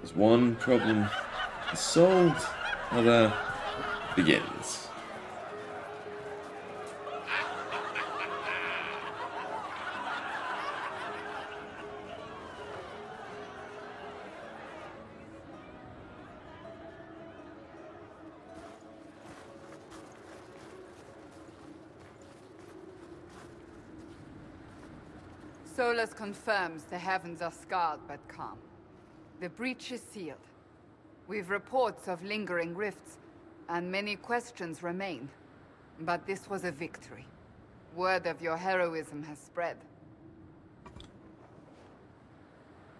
There's one problem solved, other begins. Solus confirms the heavens are scarred but calm. The breach is sealed. We've reports of lingering rifts, and many questions remain. But this was a victory. Word of your heroism has spread.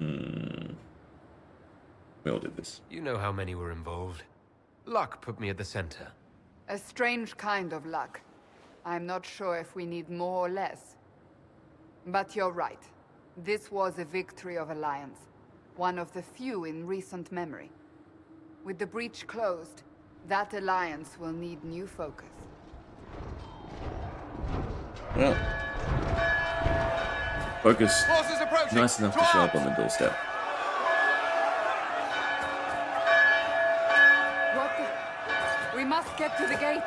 We all did this. You know how many were involved. Luck put me at the center. A strange kind of luck. I'm not sure if we need more or less. But you're right. This was a victory of Alliance. One of the few in recent memory. With the breach closed, that Alliance will need new focus. Well, focus nice enough to show up on the doorstep. What the... We must get to the gates.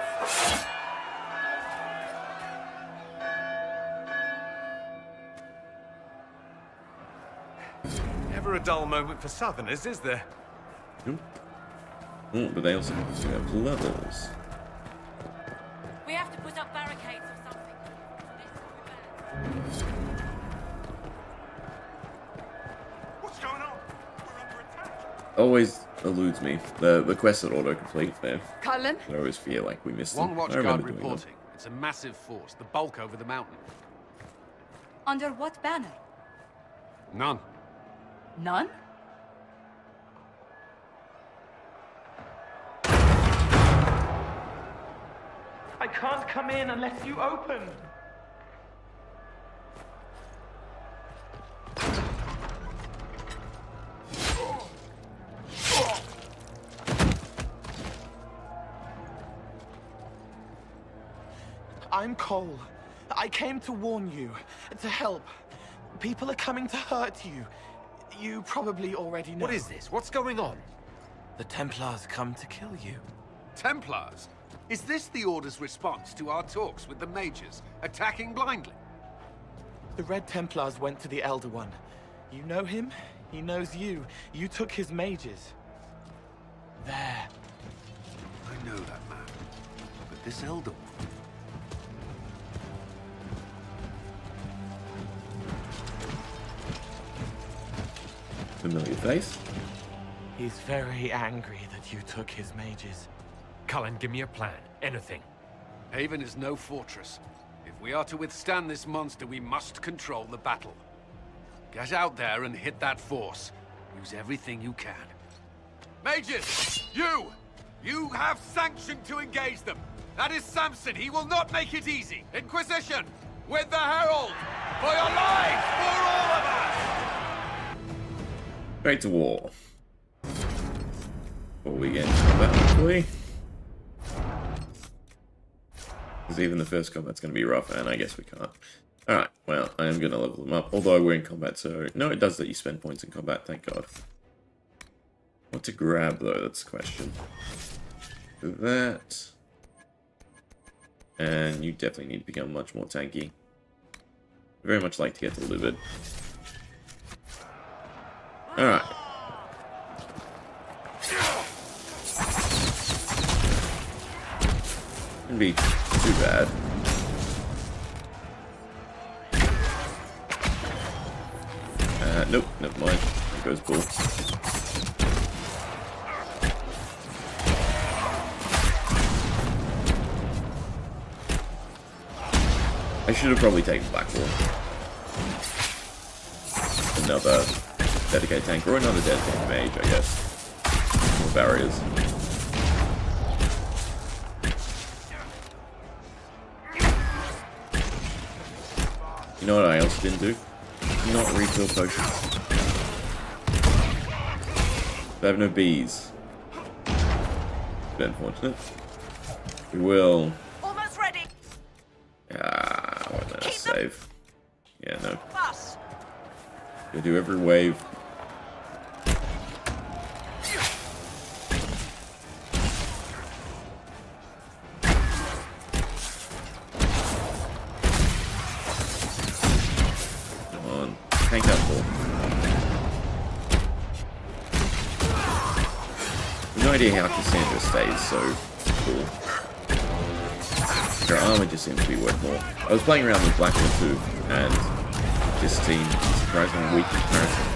Never a dull moment for Southerners, is there? Oh, but they also have levels. We have to put up barricades or something. This will be bad. What's going on? We're under attack. Always eludes me. The quests that autocomplete there. Cullen? I always feel like we missed One them. watch I guard remember doing reporting. It's a massive force, the bulk over the mountain. Under what banner? None. None? I can't come in unless you open. I'm Cole. I came to warn you, to help. People are coming to hurt you. You probably already know. What is this? What's going on? The Templars come to kill you. Templars? Is this the Order's response to our talks with the mages, attacking blindly? The Red Templars went to the Elder One. You know him, he knows you. You took his mages. There. I know that man. But this Elder One... Familiar face. He's very angry that you took his mages. Cullen, give me a plan. Anything. Haven is no fortress. If we are to withstand this monster, we must control the battle. Get out there and hit that force. Use everything you can. Mages! You have sanction to engage them! That is Samson! He will not make it easy! Inquisition! With the Herald! For your lives! For all of us! Straight to war. Before we get into combat, hopefully. Because even the first combat's going to be rough, and I guess we can't. Alright, well, I am going to level them up. Although we're in combat, so... No, it does let you spend points in combat, thank God. What to grab, though, that's the question. Do that. And you definitely need to become much more tanky. I'd very much like to get to Livid. Alright. Shouldn't be too bad. Nope, never mind. There goes Bull. I should have probably taken Blackwall. Another dedicated tank, or another dedicated mage, I guess. More barriers. You know what I also didn't do? Not refill potions. I have no bees. Bit unfortunate. We will... Almost ready. Ah, won't let us save. Yeah, no. Bus. We'll do every wave. tank that for? No idea how Cassandra stays so cool. Her armor just seems to be worth more. I was playing around with Blackwood too, and it just seemed surprisingly weak in comparison.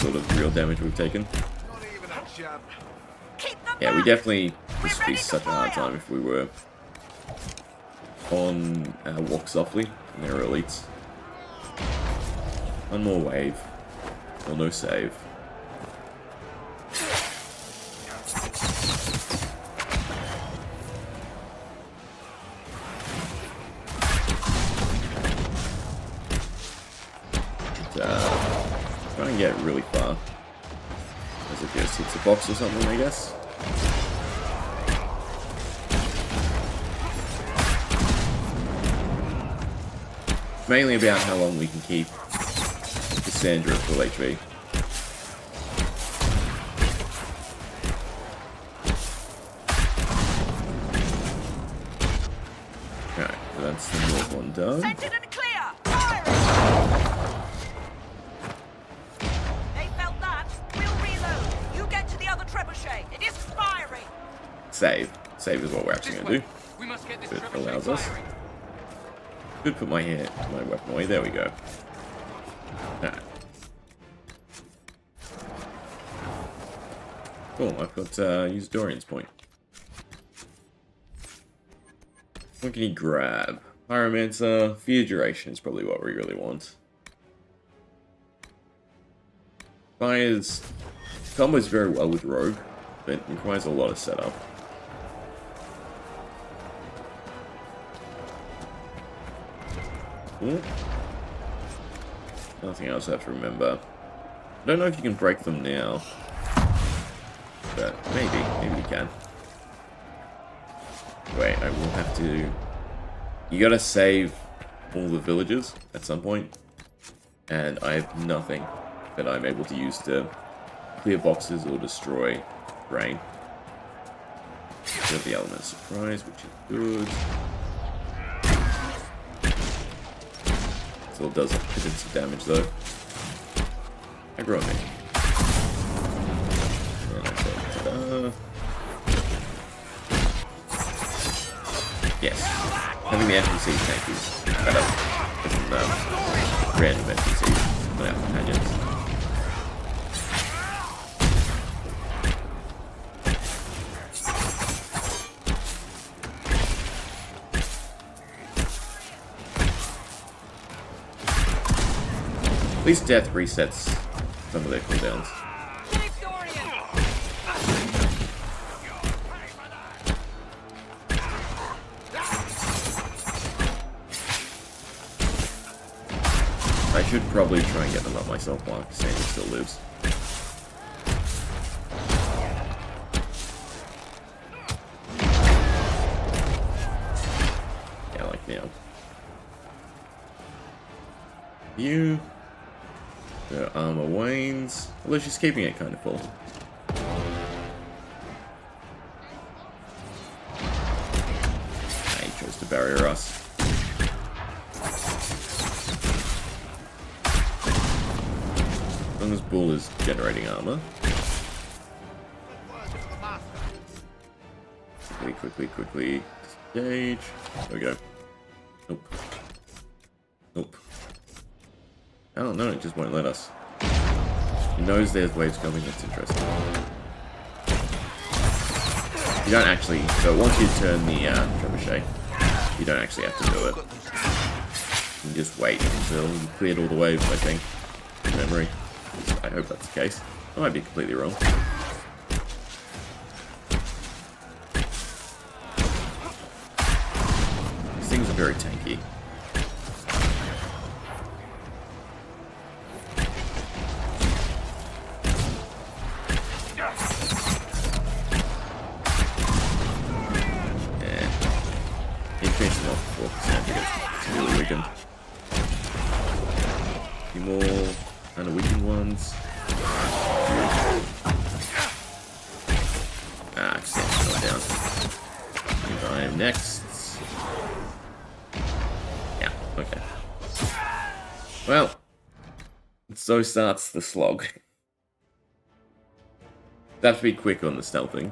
Sort of real damage we've taken. Yeah, we definitely just be such a hard time if we were on Walk Softly and their elites. One more wave. Or no save. Try and get really far. As it just hits a box or something, I guess. Mainly about how long we can keep Cassandra at full HP. Alright, so that's the north one done. Scented and clear! Firing! They felt that. We'll reload. You get to the other trebuchet. It is firing! Save. Save is what we're actually going to do. We must get this If it trebuchet allows us. firing. Could put my weapon away. There we go. Alright. Cool, I've got use Dorian's point. What can you grab? Pyromancer, Fear Duration is probably what we really want. Fires combos very well with Rogue, but requires a lot of setup. Cool. Nothing else I have to remember. I don't know if you can break them now. But maybe you can. Wait, I will have to... You gotta save all the villagers at some point. And I have nothing that I'm able to use to clear boxes or destroy rain. Got the element of surprise, which is good. Still does a bit of damage though. Aggro on me. And I say, ta-da. Yes. Having the NPC tank is better than random NPCs without companions. At least death resets some of their cooldowns. I should probably try and get them up myself while Cassandra still lives. Yeah, like now. You... The armor wanes, although she's keeping it kind of full. He chose to barrier us. As long as Bull is generating armor. Quickly. Stage. There we go. Nope. Nope. I don't know, it just won't let us. It knows there's waves coming, that's interesting. You don't actually, so once you turn the trebuchet, you don't actually have to do it. You just wait until you cleared all the waves, I think, from memory. I hope that's the case. I might be completely wrong. These things are very tanky. weakened. A few more kind of weakened ones. Ah, extend's going down. And I am next. Yeah, okay. Well, so starts the slog. Have to be quick on the stealthing.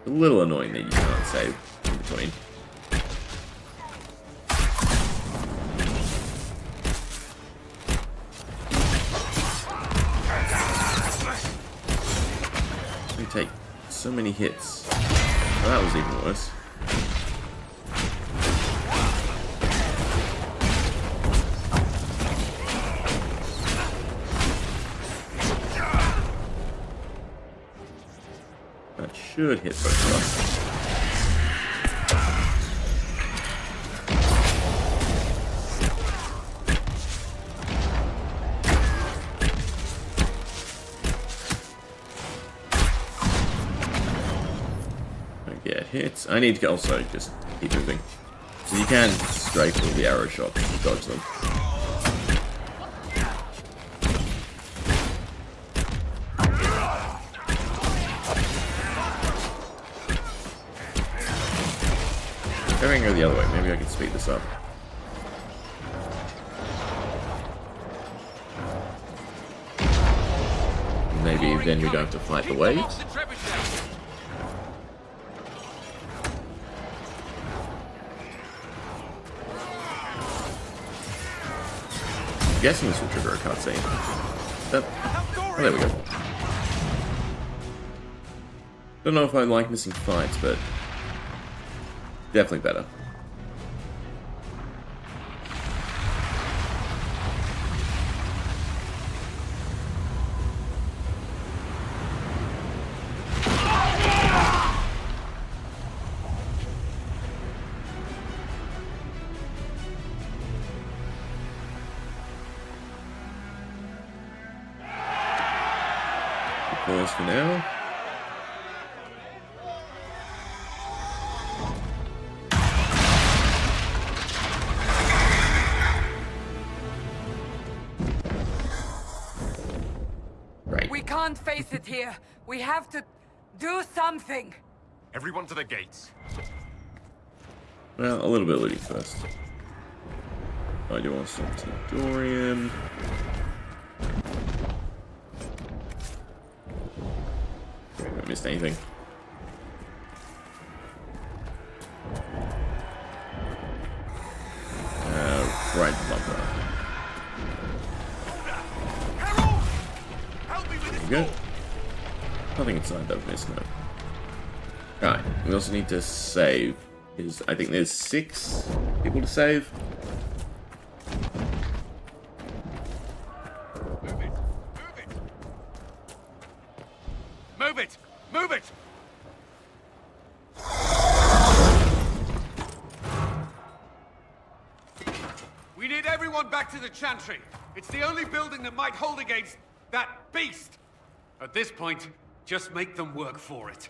A little annoying that you can't save in between. You take so many hits. Oh, that was even worse. That should hit both of us. Get hits. I need to also just keep moving. So you can strafe all the arrow shots and dodge them. Maybe I can go the other way. Maybe I can speed this up. Maybe then we don't have to fight the waves. I'm guessing this will trigger a cutscene. Oh, there we go. Don't know if I like missing fights, but definitely better. Pause for now. Right. We can't face it here. We have to do something. Everyone to the gates. Well, a little bit of looting first. I do want some Dorian. I missed anything. Right bumper. There we go. Nothing inside that I've missed, no. Alright, we also need to save. I think there's 6 people to save. Move it! Move it! We need everyone back to the Chantry. It's the only building that might hold against that beast. At this point, just make them work for it.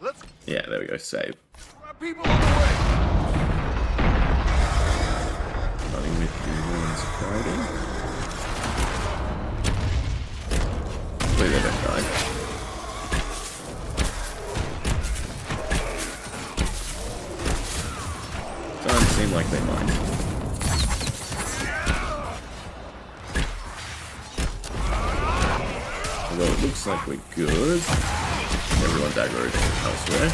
Let's Yeah, there we go, save. People on the way! Starting with the ones fighting. Hopefully they don't die. Doesn't seem like they might. Although it looks like we're good. Everyone's aggroed elsewhere.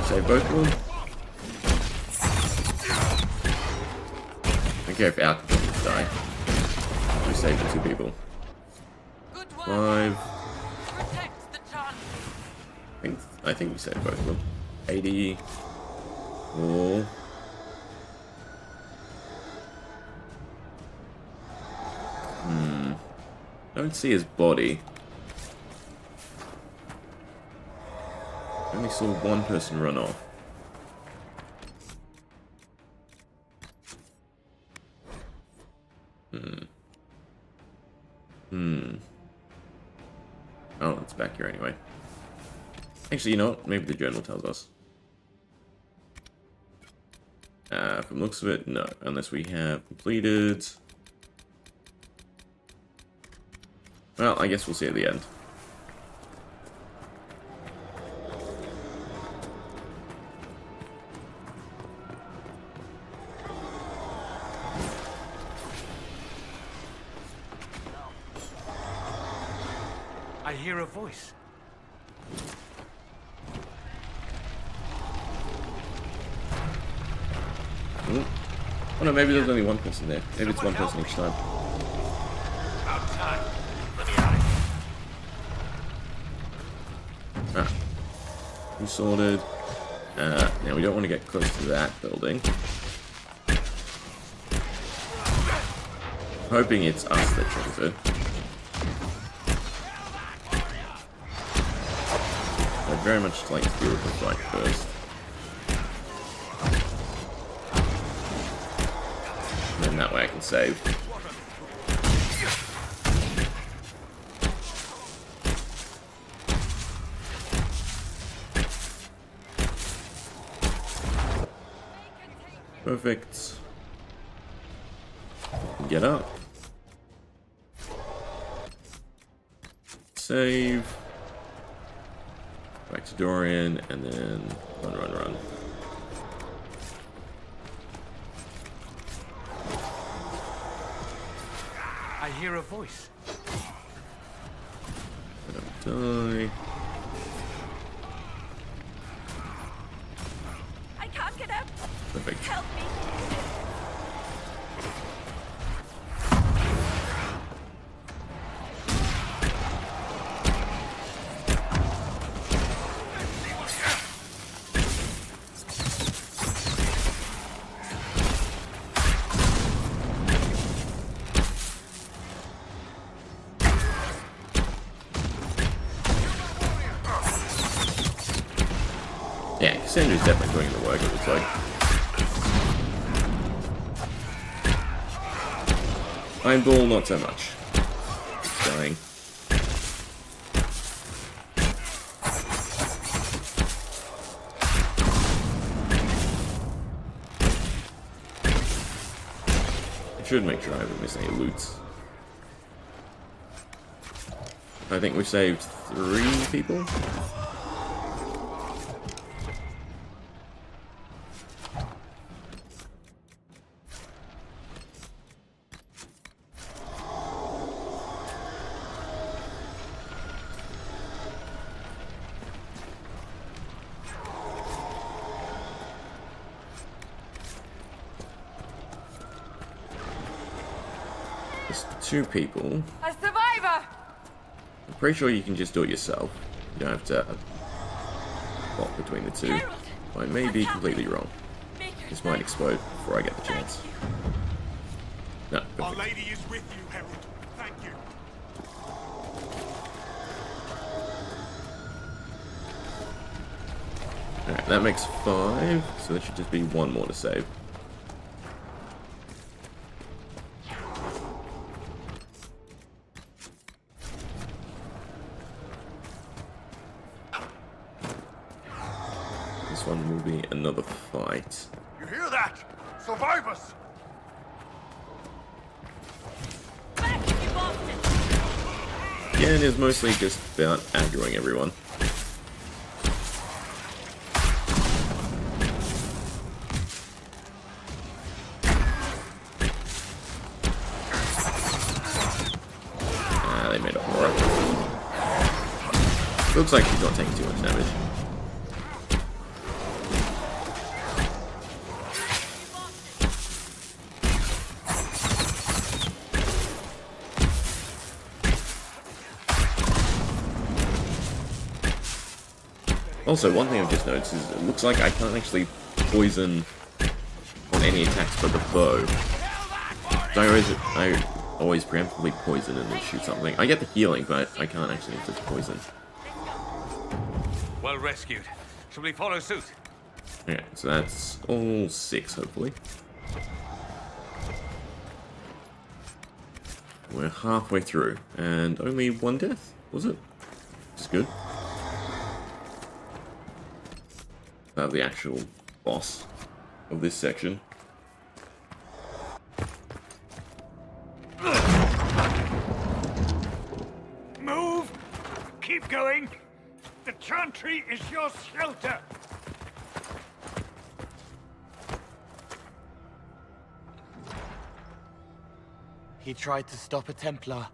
Save both of them. I don't care if our companions die. We saved the 2 people. Good work. 5. Protect the Chan. I think we saved both of them. 80. 4. Don't see his body. Only saw one person run off. here anyway. Actually, you know what? Maybe the journal tells us. From the looks of it, no. Unless we have completed... Well, I guess we'll see at the end. I hear a voice. Oh no, maybe there's only one person there. Maybe it's one person each time. About time. Let me out of here. Ah. We sorted. Now we don't want to get close to that building. Hoping it's us that triggers it. I'd very much like to deal with the fight first. And then that way I can save. Perfect. Get up. Save. Back to Dorian, and then run. I hear a voice. Don't die. I can't get out. Perfect. Help me. Yeah, Cassandra's definitely doing the work, it looks like. Iron Ball, not so much. It's dying. I should make sure I haven't missed any loots. I think we've saved 3 people. There's 2 people. A survivor! I'm pretty sure you can just do it yourself. You don't have to swap between the 2. I may be completely wrong. This might explode before I get the chance. No, Our perfect. lady is with you, Herald. Thank you. Alright, that makes 5, so there should just be 1 more to save. This one will be another fight. You hear that? Survivors! Back, you bastard! Again, is mostly just about aggroing everyone. They made up more. Looks like she's not taking too much damage. Also, one thing I've just noticed is it looks like I can't actually poison on any attacks but the bow. So I always preemptively poison and then shoot something. I get the healing, but I can't actually inflict poison. Well rescued. Shall we follow suit? Okay, so that's all 6, hopefully. We're halfway through, and only 1 death, was it? It's good. Now the actual boss of this section. Move! Keep going! The chantry is your shelter! He tried to stop a Templar.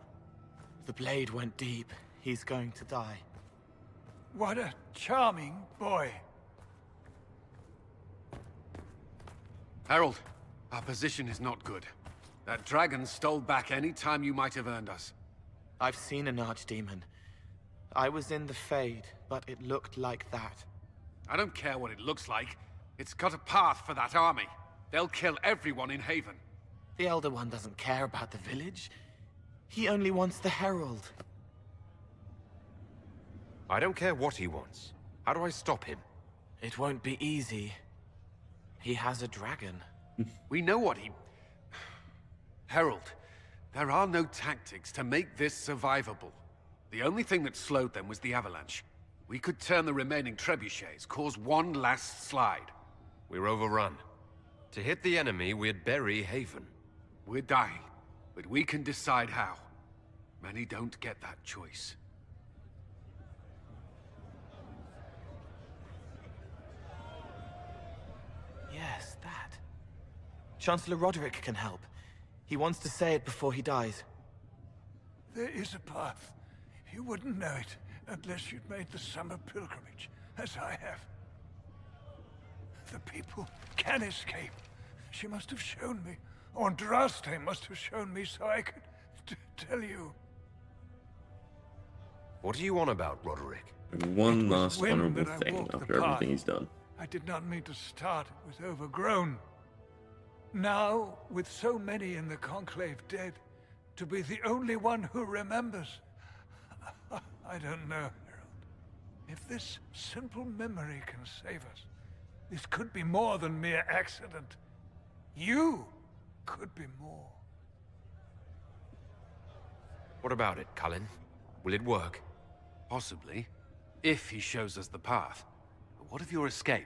The blade went deep. He's going to die. What a charming boy. Herald, our position is not good. That dragon stole back any time you might have earned us. I've seen an archdemon. I was in the Fade, but it looked like that. I don't care what it looks like. It's got a path for that army. They'll kill everyone in Haven. The Elder One doesn't care about the village. He only wants the Herald. I don't care what he wants. How do I stop him? It won't be easy. He has a dragon. We know what he... Herald, there are no tactics to make this survivable. The only thing that slowed them was the avalanche. We could turn the remaining trebuchets, cause one last slide. We're overrun. To hit the enemy, we'd bury Haven. We're dying, but we can decide how. Many don't get that choice. Yes, that. Chancellor Roderick can help. He wants to say it before he dies. There is a path. You wouldn't know it unless you'd made the summer pilgrimage, as I have. The people can escape. She must have shown me. Or Andraste must have shown me so I could tell you. What are you on about, Roderick? One It was last whim honorable that I thing walked the after everything path. he's done. I did not mean to start. It was overgrown. Now, with so many in the Conclave dead, to be the only one who remembers. I don't know, Herald. If this simple memory can save us, this could be more than mere accident. You could be more. What about it, Cullen? Will it work? Possibly, if he shows us the path. But what of your escape?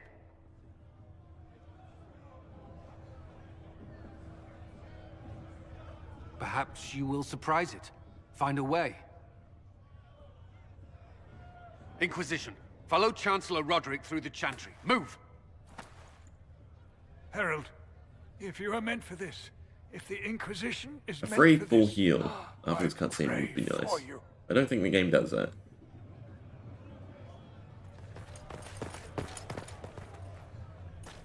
Perhaps you will surprise it. Find a way. Inquisition, follow Chancellor Roderick through the Chantry. Move! Herald, if you are meant for this, if the Inquisition is A meant free for full this, heal after I this cutscene would be pray nice. for you. I don't think the game does that.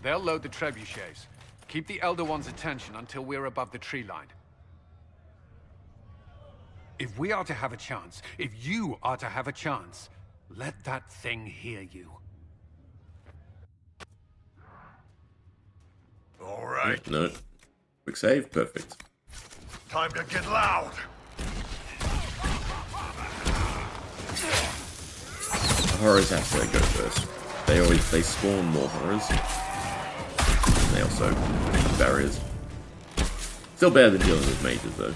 They'll load the trebuchets. Keep the Elder One's attention until we're above the tree line. If we are to have a chance, if you are to have a chance, let that thing hear you. All right, No. Quick save, perfect. time to get loud. The horrors have to go first. They spawn more horrors. And they also make barriers. Still better than dealing with mages though.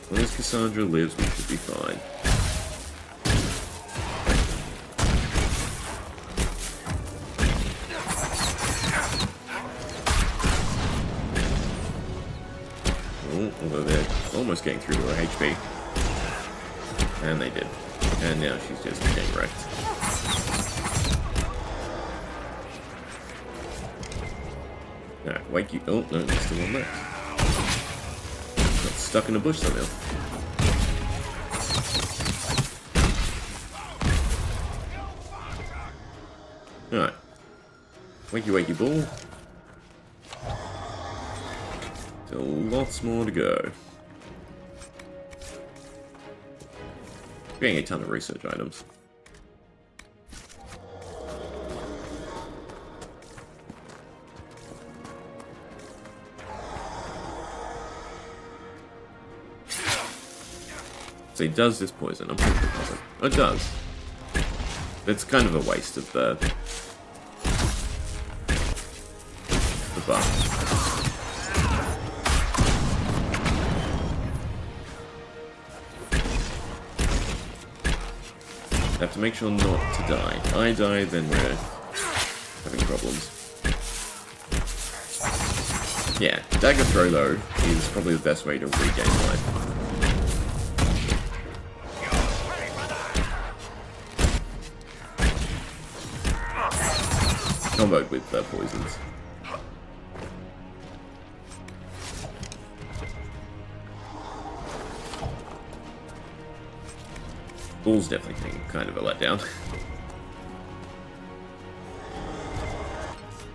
As long as Cassandra lives, we should be fine. Oh, although they're almost getting through to her HP. And they did. And now she's just getting wrecked. Alright, wake you. Oh, no, there's still one left. Got stuck in a bush somehow. Alright. Wakey wakey ball. Still lots more to go. Getting a ton of research items. See, does this poison? I'm pretty sure it doesn't. Oh, it does. It's kind of a waste of the buff. Have to make sure not to die. I die, then we're having problems. Yeah, dagger throw though is probably the best way to regain life. Comboed with poisons. Bull's definitely been kind of a letdown.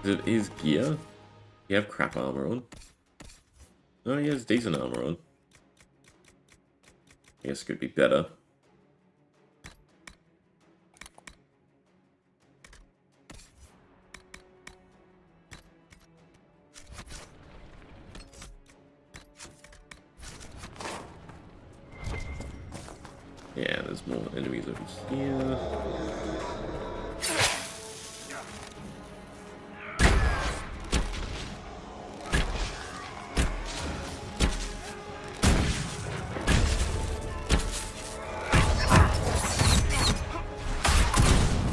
It is gear. You have crap armor on. No, he has decent armor on. I guess it could be better. Yeah, there's more enemies over here.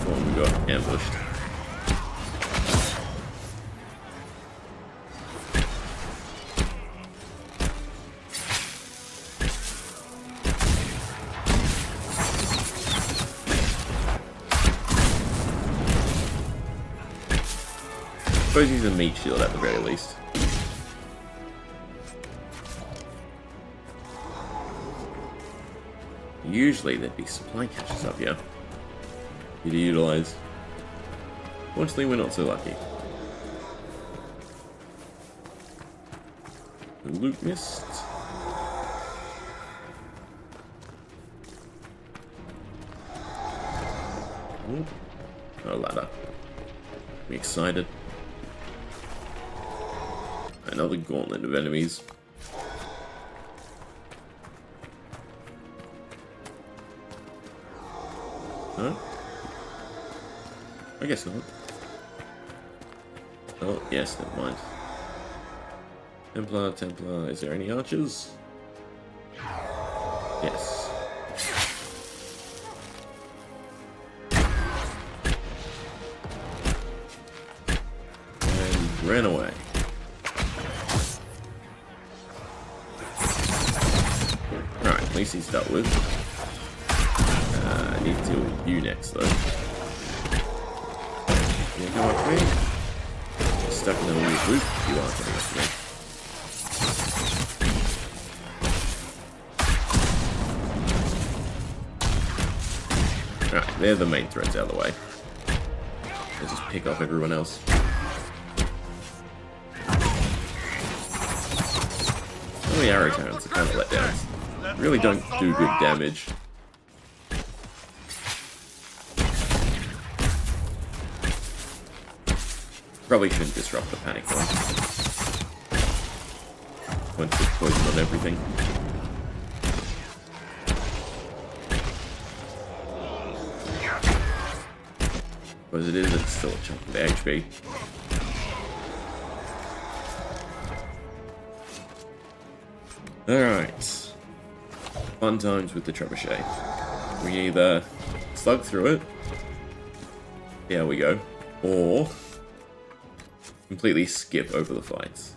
Oh, we got ambushed. I suppose he's a meat shield at the very least. Usually there'd be supply caches up here for you to utilize. Fortunately, we're not so lucky. Loot mist. Ooh. Oh, ladder. I'm excited. Another gauntlet of enemies. Huh? I guess not. Oh, yes, never mind. Templar, is there any archers? Yes. And ran away. At least he's dealt with. I need to deal with you next, though. You come up to me? You're stuck in the weird loop. You are coming up to me. Alright, they're the main threats out of the way. Let's just pick off everyone else. All the arrow cannons are kind of let down. Really don't do good damage. Probably shouldn't disrupt the panic one. Went to poison on everything. But as it is, it's still a chunk of the HP. Alright. Fun times with the trebuchet. We either slug through it, there we go, or completely skip over the fights.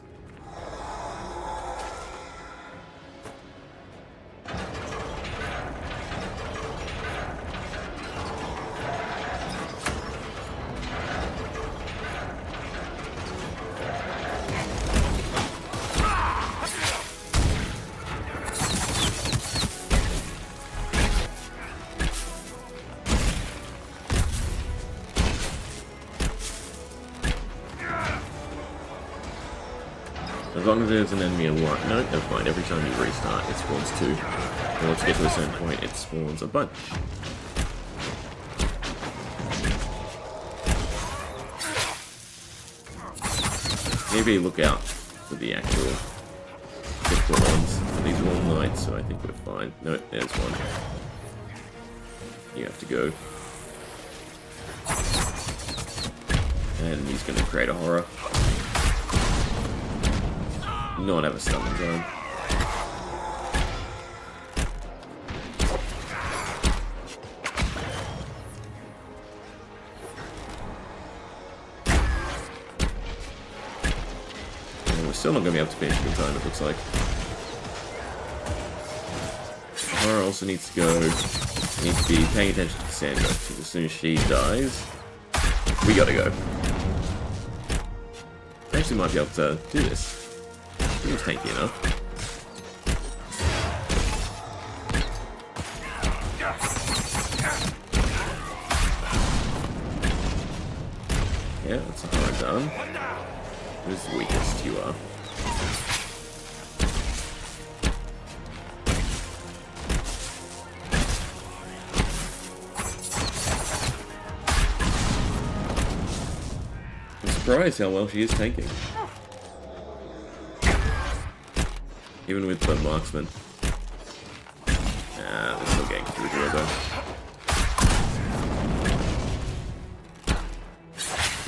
As long as there's an enemy in one. No, never mind. Every time you restart, it spawns two. And once you get to a certain point, it spawns a bunch. Maybe look out for the actual difficult ones. These are all knights, so I think we're fine. No, there's one. You have to go. And he's going to create a horror. Not have a summon zone. And we're still not going to be able to finish in time, it looks like. The horror also needs to go. We need to be paying attention to Cassandra, because as soon as she dies, we gotta go. I actually might be able to do this. Seems tanky enough. Yeah, that's a hard done. Who's the weakest? You are. I'm surprised how well she is tanking. Even with the marksman. We're still getting through here though.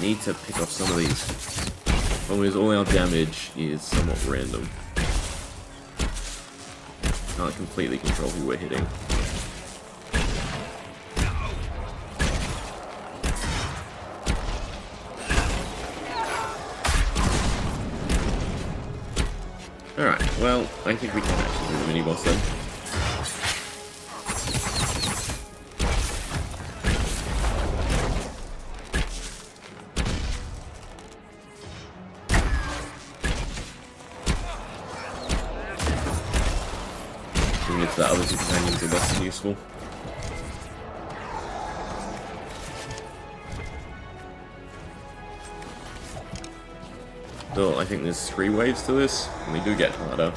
Need to pick off some of these. Problem is, all our damage is somewhat random. Can't completely control who we're hitting. Alright, well, I think we can actually do the mini-boss then. Even if the other two companions are less than useful. Still, I think there's 3 waves to this, and they do get harder.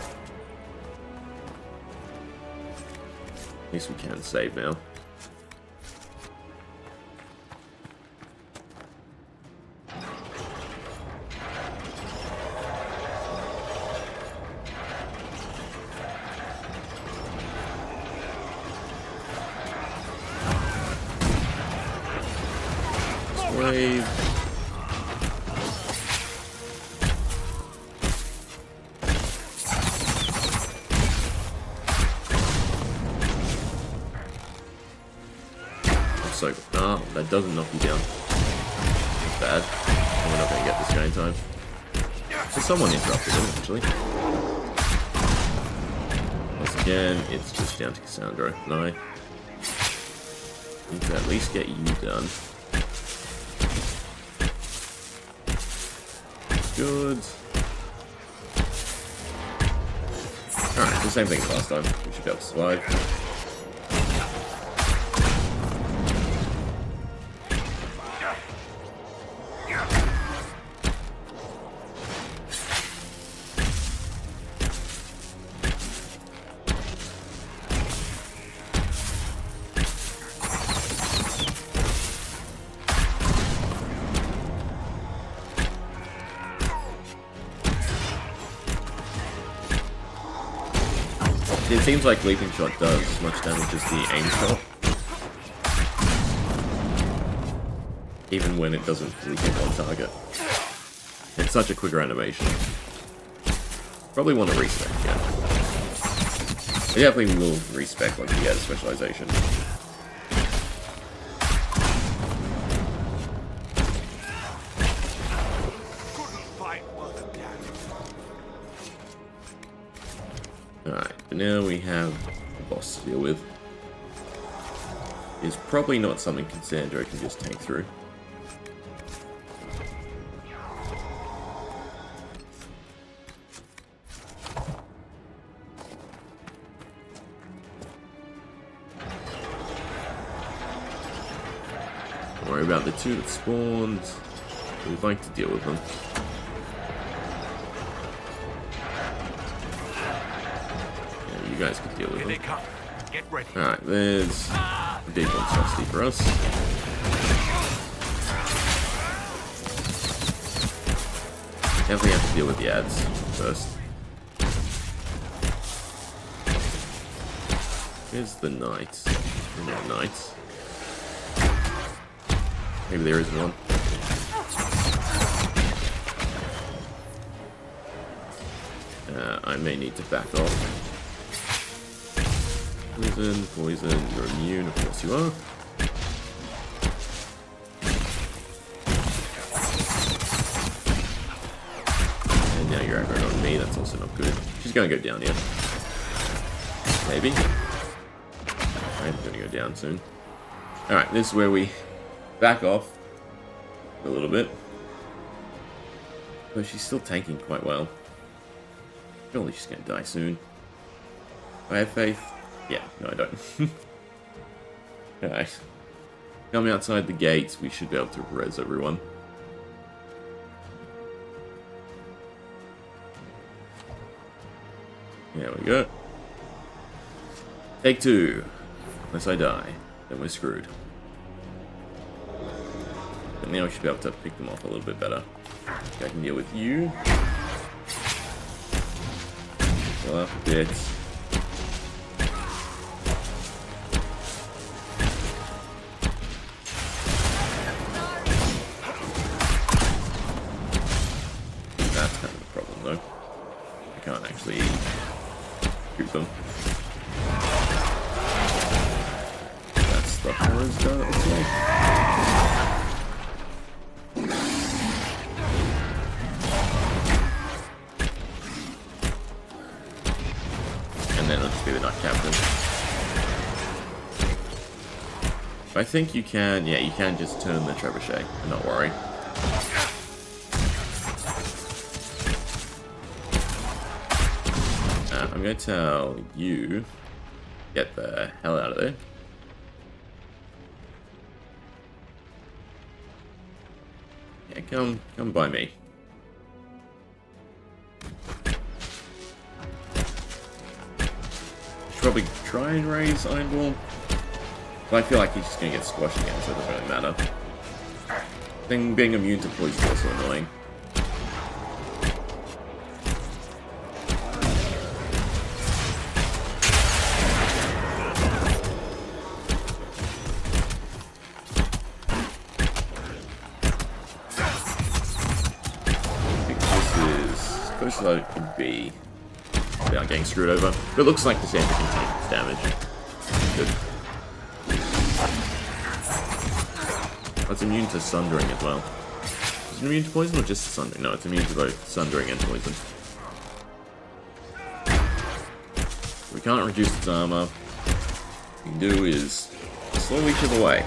At least we can save now. This wave. So, that doesn't knock you down. That's bad. We're not going to get this guy in time. So someone interrupted him, actually. Once again, it's just down to Cassandra. And I need to at least get you done. Good. Alright, the same thing as last time. We should be able to survive. It seems like Leaping Shot does as much damage as the aim shot. Even when it doesn't really hit on target. It's such a quicker animation. Probably want to respec, yeah. We definitely will respec once we get a specialization. Alright, but now we have a boss to deal with. It's probably not something Cassandra can just take through. Don't worry about the 2 that spawned. We'd like to deal with them. You guys can deal with them. Alright, there's a big monstrosity for us. Definitely have to deal with the ads first. Here's the knights. No knights. Maybe there is one. I may need to back off. Poison, poison, you're immune, of course you are. And now you're aggroed on me, that's also not good. She's gonna go down here. Maybe. I'm gonna go down soon. Alright, this is where we back off a little bit. But she's still tanking quite well. Surely she's gonna die soon. Do I have faith? Yeah, no I don't. Alright. Coming outside the gates, we should be able to res everyone. There we go. Take 2. Unless I die, then we're screwed. But now we should be able to pick them off a little bit better. I can deal with you. Fill up a bit. That's kind of the problem though. I can't actually shoot them. That's the horror's gun it looks like. And then it'll just be the Knight Captain. I think you can, yeah, you can just turn the trebuchet and not worry. I'm going to tell you, get the hell out of there. Yeah, come by me. Should probably try and raise Iron Ball. But I feel like he's just going to get squashed again, so it doesn't really matter. I think being immune to poison is also annoying. So it could be without getting screwed over. But it looks like the Santa can take this damage. Good. Oh, it's immune to sundering as well. Is it immune to poison or just sundering? No, it's immune to both sundering and poison. We can't reduce its armor. What we can do is slowly chip away.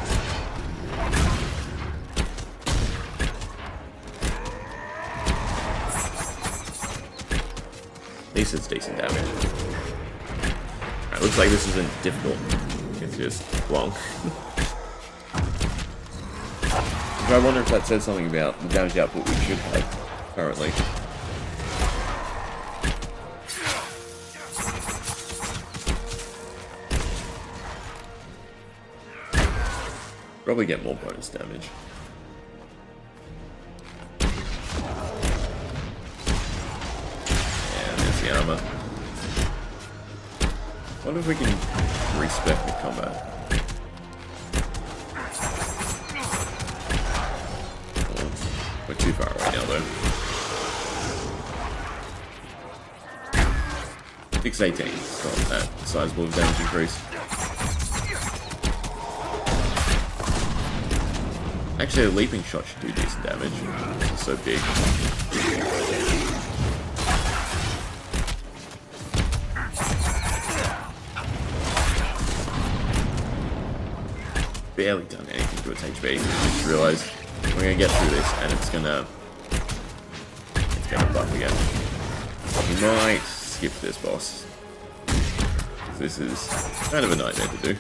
At least it's decent damage. Alright, looks like this isn't difficult. It's just long. I wonder if that says something about the damage output we should have currently. Probably get more bonus damage. Armor. What if we can respec the combat? Oh, we're too far away now though. 618, it's not that sizable of damage increase. Actually, a leaping shot should do decent damage. It's so big. Barely done anything to its HP. I just realized we're gonna get through this and it's gonna buff again. We might skip this boss. This is kind of a nightmare to do.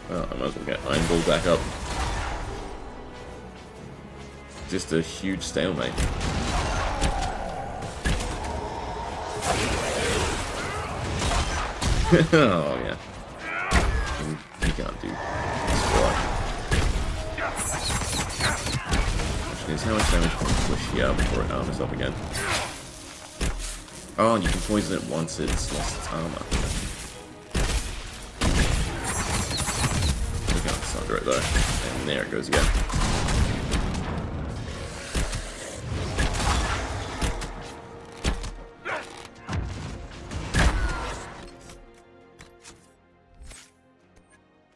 Well, I might as well get Iron Ball back up. just a huge stalemate. Oh yeah. You can't do squat. Question is, how much damage can we push here before it armors up again? Oh, and you can poison it once it's lost its armor. We can't sunder it though. And there it goes again.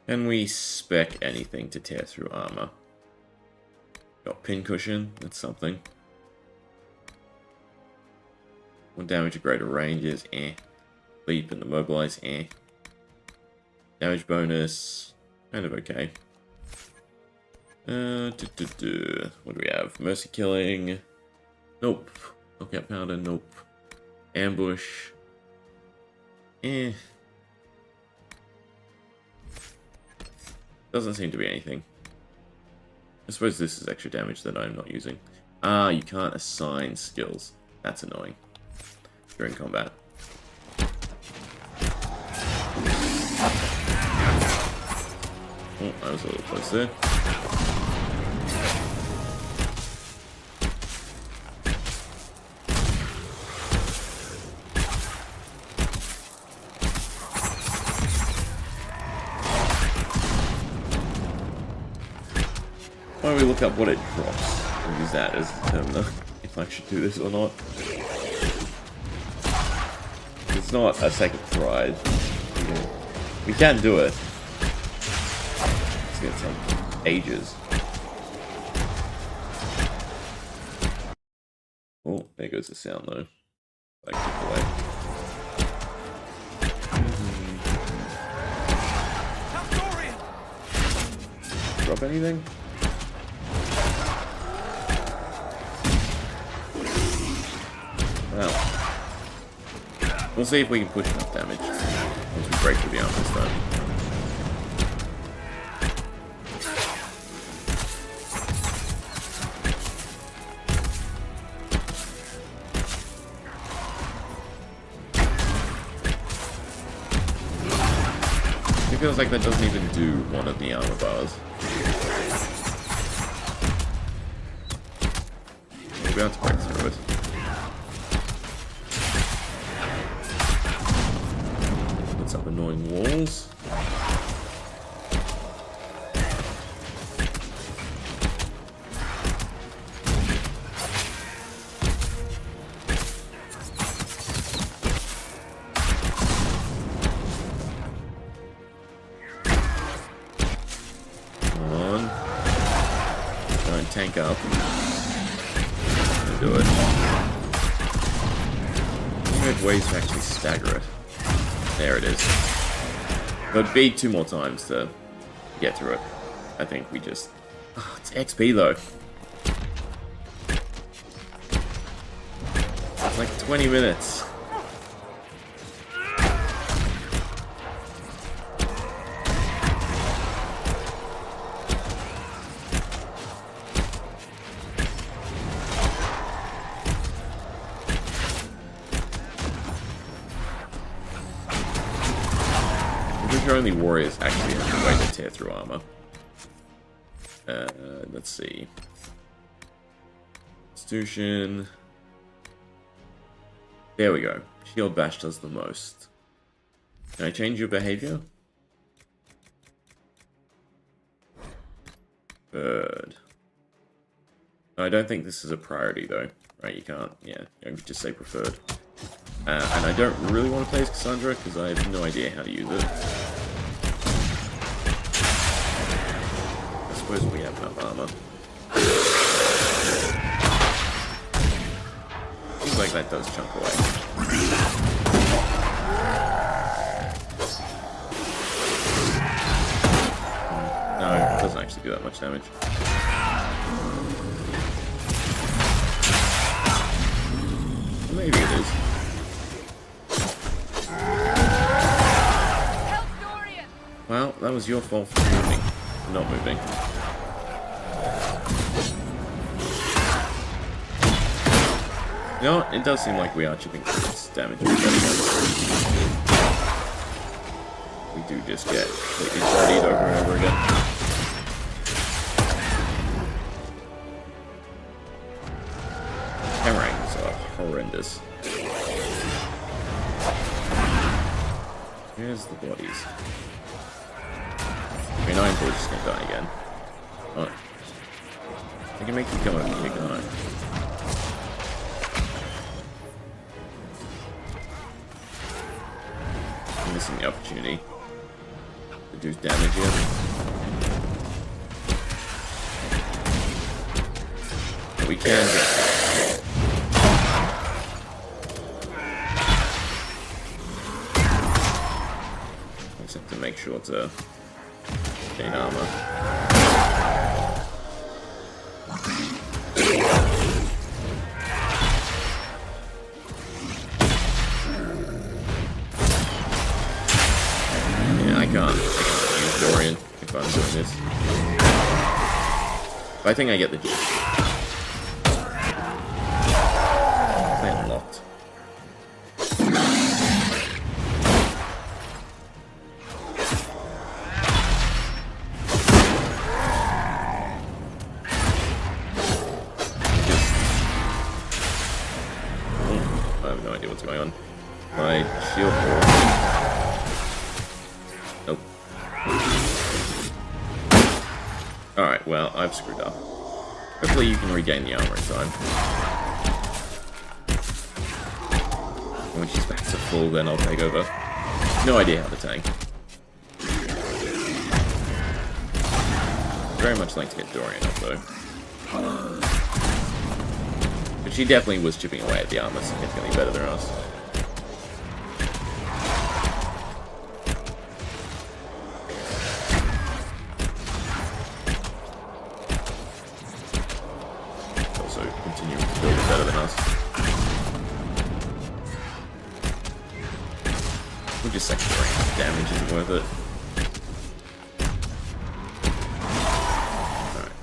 Can we spec anything to tear through armor? Got pincushion, that's something. More damage at greater ranges, Leap and immobilize, Damage bonus, kind of okay. What do we have? Mercy killing. Nope. Knockout powder, nope. Ambush. Doesn't seem to be anything. I suppose this is extra damage that I'm not using. Ah, you can't assign skills. That's annoying. During combat. Oh, I was a little close there. Why don't we look up what it drops and use that as a determiner if I should do this or not. It's not a second pride. We can do it. It's gonna take ages. Oh, there goes the sound though. Like away. Drop anything? Well, we'll see if we can push enough damage once we break through the armor this time. It feels like that doesn't even do one of the armor bars. We'll be able to break through it. Up annoying walls. Come on. Try and tank up. Do it. We have ways to actually stagger it. There it is. It'd be 2 more times to get through it. I think we just... Oh, it's XP though. It's like 20 minutes. Only warriors actually have a way to tear through armor. Let's see. Constitution. There we go. Shield bash does the most. Can I change your behavior? Bird. I don't think this is a priority though. Right, you can't. Yeah, you can just say preferred. And I don't really want to play as Cassandra because I have no idea how to use it. I suppose we have enough armor. Seems like that does chunk away. No, it doesn't actually do that much damage. Maybe it is. Well, that was your fault for moving. Not moving. You know what? It does seem like we are chipping this damage. We do just get completely bodied over and over again. Hammering are horrendous. Here's the bodies. I mean, I'm probably just gonna die again. Oh. I can make you come over here, can't I? I'm missing the opportunity to do damage here. But we can get just have to make sure to gain armor. Yeah, I can't use Dorian if I'm doing this. But I think I get the gist. Plan locked. I have no idea what's going on. My shield wall. Nope. Alright, well, I've screwed up. Hopefully you can regain the armor in time. When she's back to full, then I'll take over. No idea how to tank. Very much like to get Dorian up, though. But she definitely was chipping away at the armor significantly better than us. Also continuing to build it better than us. We'll just secondary damage isn't worth it. Alright.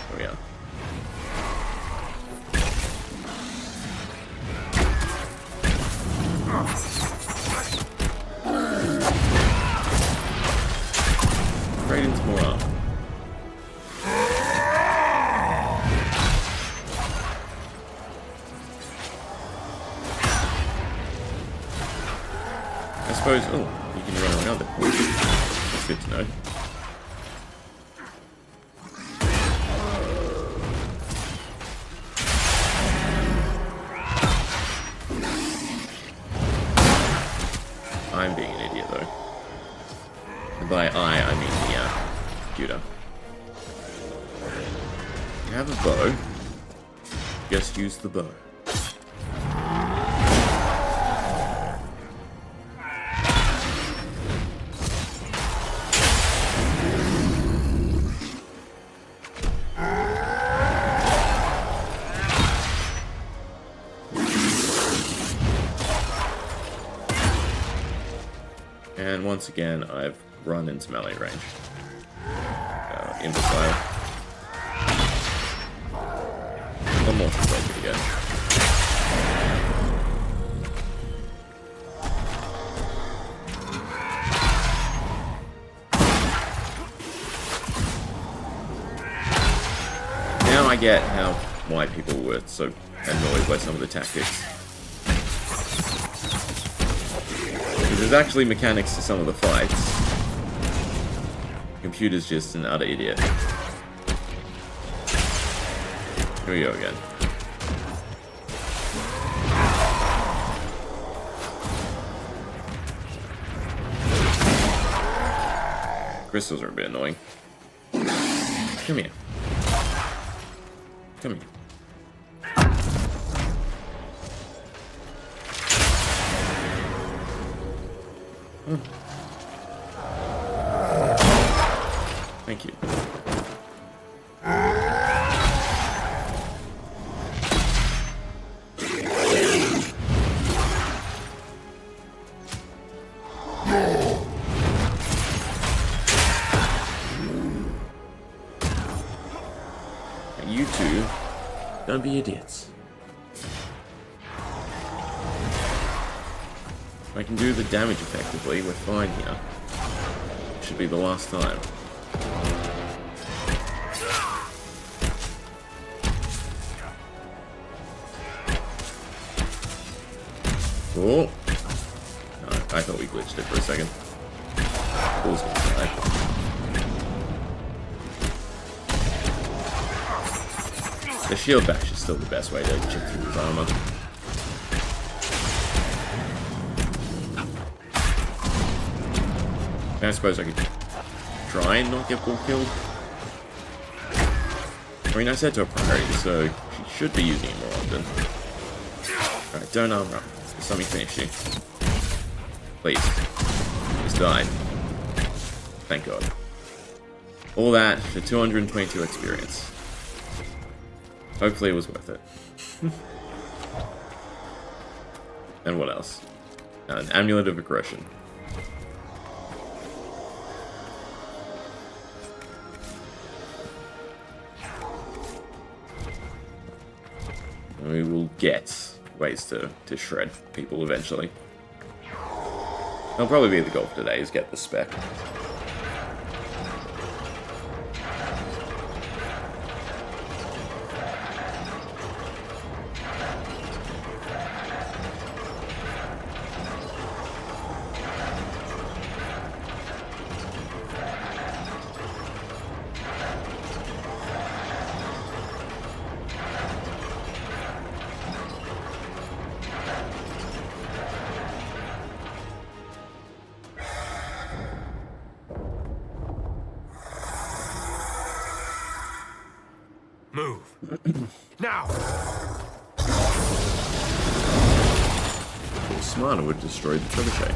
There we are. Straight into more armor. I suppose, oh, you can run around it. That's good to know. I'm being an idiot, though. And by I mean the computer. You have a bow. Just use the bow. And once again, I've run into melee range. Imbecile. One more to break it again. Now I get why people were so annoyed by some of the tactics. There's actually mechanics to some of the fights. The computer's just an utter idiot. Here we go again. Crystals are a bit annoying. Come here. Come here. Thank you. You two Don't be idiots. If I can do the damage effectively, we're fine here. Should be the last time. Oh! No, I thought we glitched it for a second. Bull's gonna die. The shield bash is still the best way to chip through his armor. I suppose I could try and not get bull killed. I mean, I said to her priority, so she should be using it more often. Alright, don't armor up. Just let me finish you. Please. Just die. Thank God. All that for 222 experience. Hopefully it was worth it. And what else? An amulet of aggression. We will get ways to shred people eventually. That'll probably be the goal for today, is get the spec. Move. Now! Smarter would destroy the trebuchet.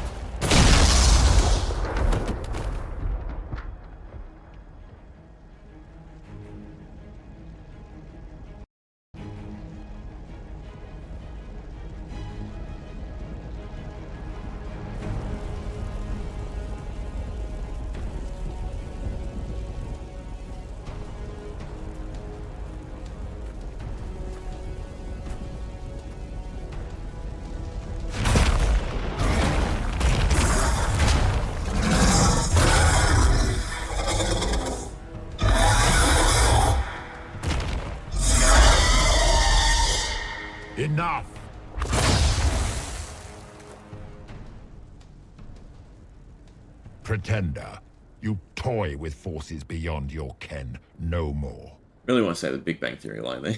Enough! Pretender, you toy with forces beyond your ken, no more. Really want to say the Big Bang Theory line there.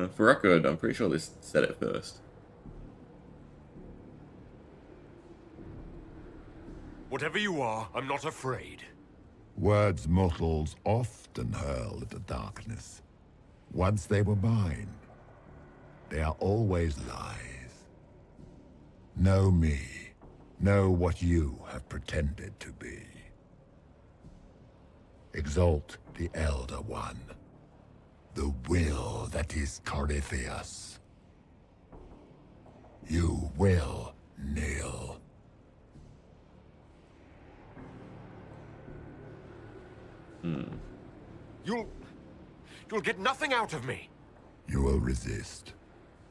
For record, I'm pretty sure this said it first. Whatever you are, I'm not afraid. Words mortals often hurl at the darkness. Once they were mine, they are always lies. Know me. Know what you have pretended to be. Exalt the Elder One. The will that is Thedas. You will kneel. You'll get nothing out of me. You will resist.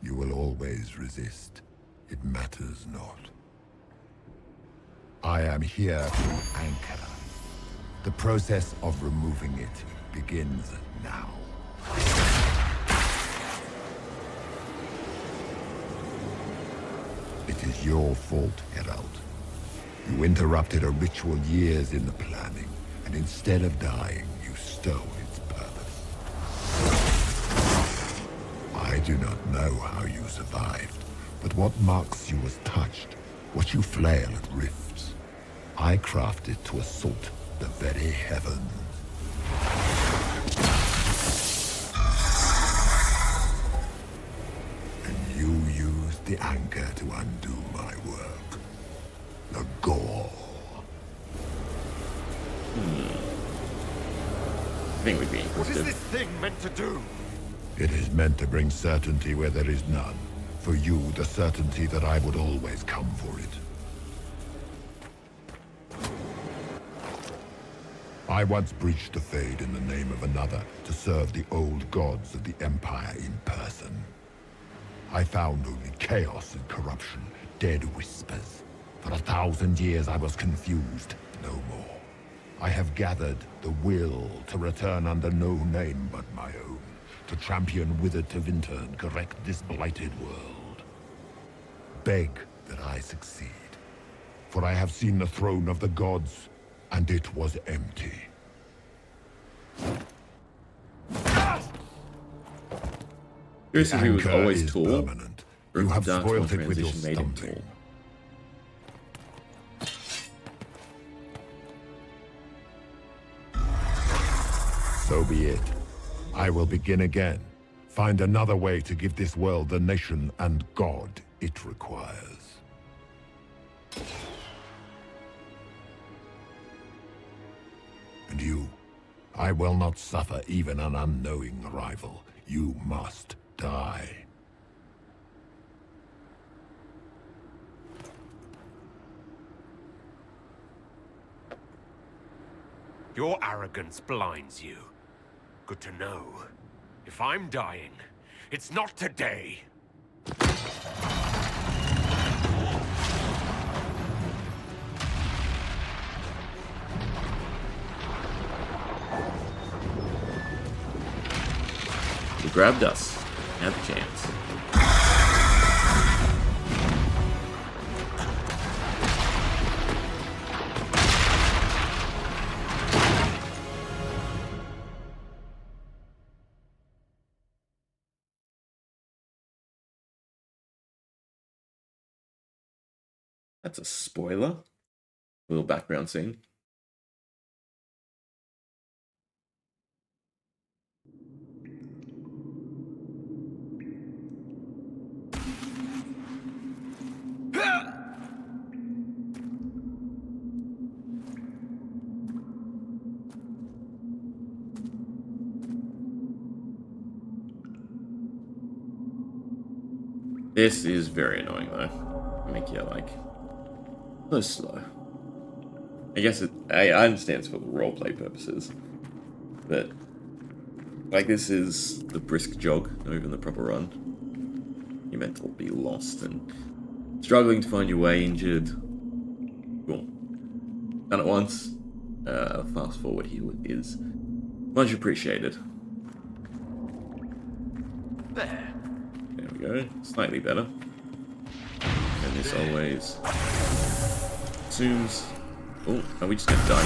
You will always resist. It matters not. I am here to anchor. The process of removing it begins now. It is your fault, Herald. You interrupted a ritual years in the planning, and instead of dying, you stole its purpose. I do not know how you survived, but what marks you as touched, what you flail at rifts, I crafted to assault the very heavens. And you used the anchor to undo my work. The gore. I think we'd be What is interested. this thing meant to do? It is meant to bring certainty where there is none. For you, the certainty that I would always come for it. I once breached the Fade in the name of another to serve the old gods of the Empire in person. I found only chaos and corruption, dead whispers. For 1,000 years I was confused, no more. I have gathered the will to return under no name but my own, to champion Wither to Winter and correct this blighted world. Beg that I succeed, for I have seen the throne of the gods, and it was empty. Curious if he was Anchor always is tall, permanent. or You if have the spoiled Darkspawn it with your transition made him stumbling. tall. So be it. I will begin again. Find another way to give this world the nation and God it requires. And you, I will not suffer even an unknowing rival. You must die. Your arrogance blinds you. Good to know. If I'm dying, it's not today. He grabbed us. Had the chance. That's a spoiler. Little background scene. This is very annoying though. Make you like so slow. I guess I understand it's for roleplay purposes, but like this is the brisk jog, not even the proper run. You're meant to be lost and struggling to find your way, injured. Cool. Done it once. Fast forward here is much appreciated. There. There we go. Slightly better. And this always assumes. Oh, are we just gonna die?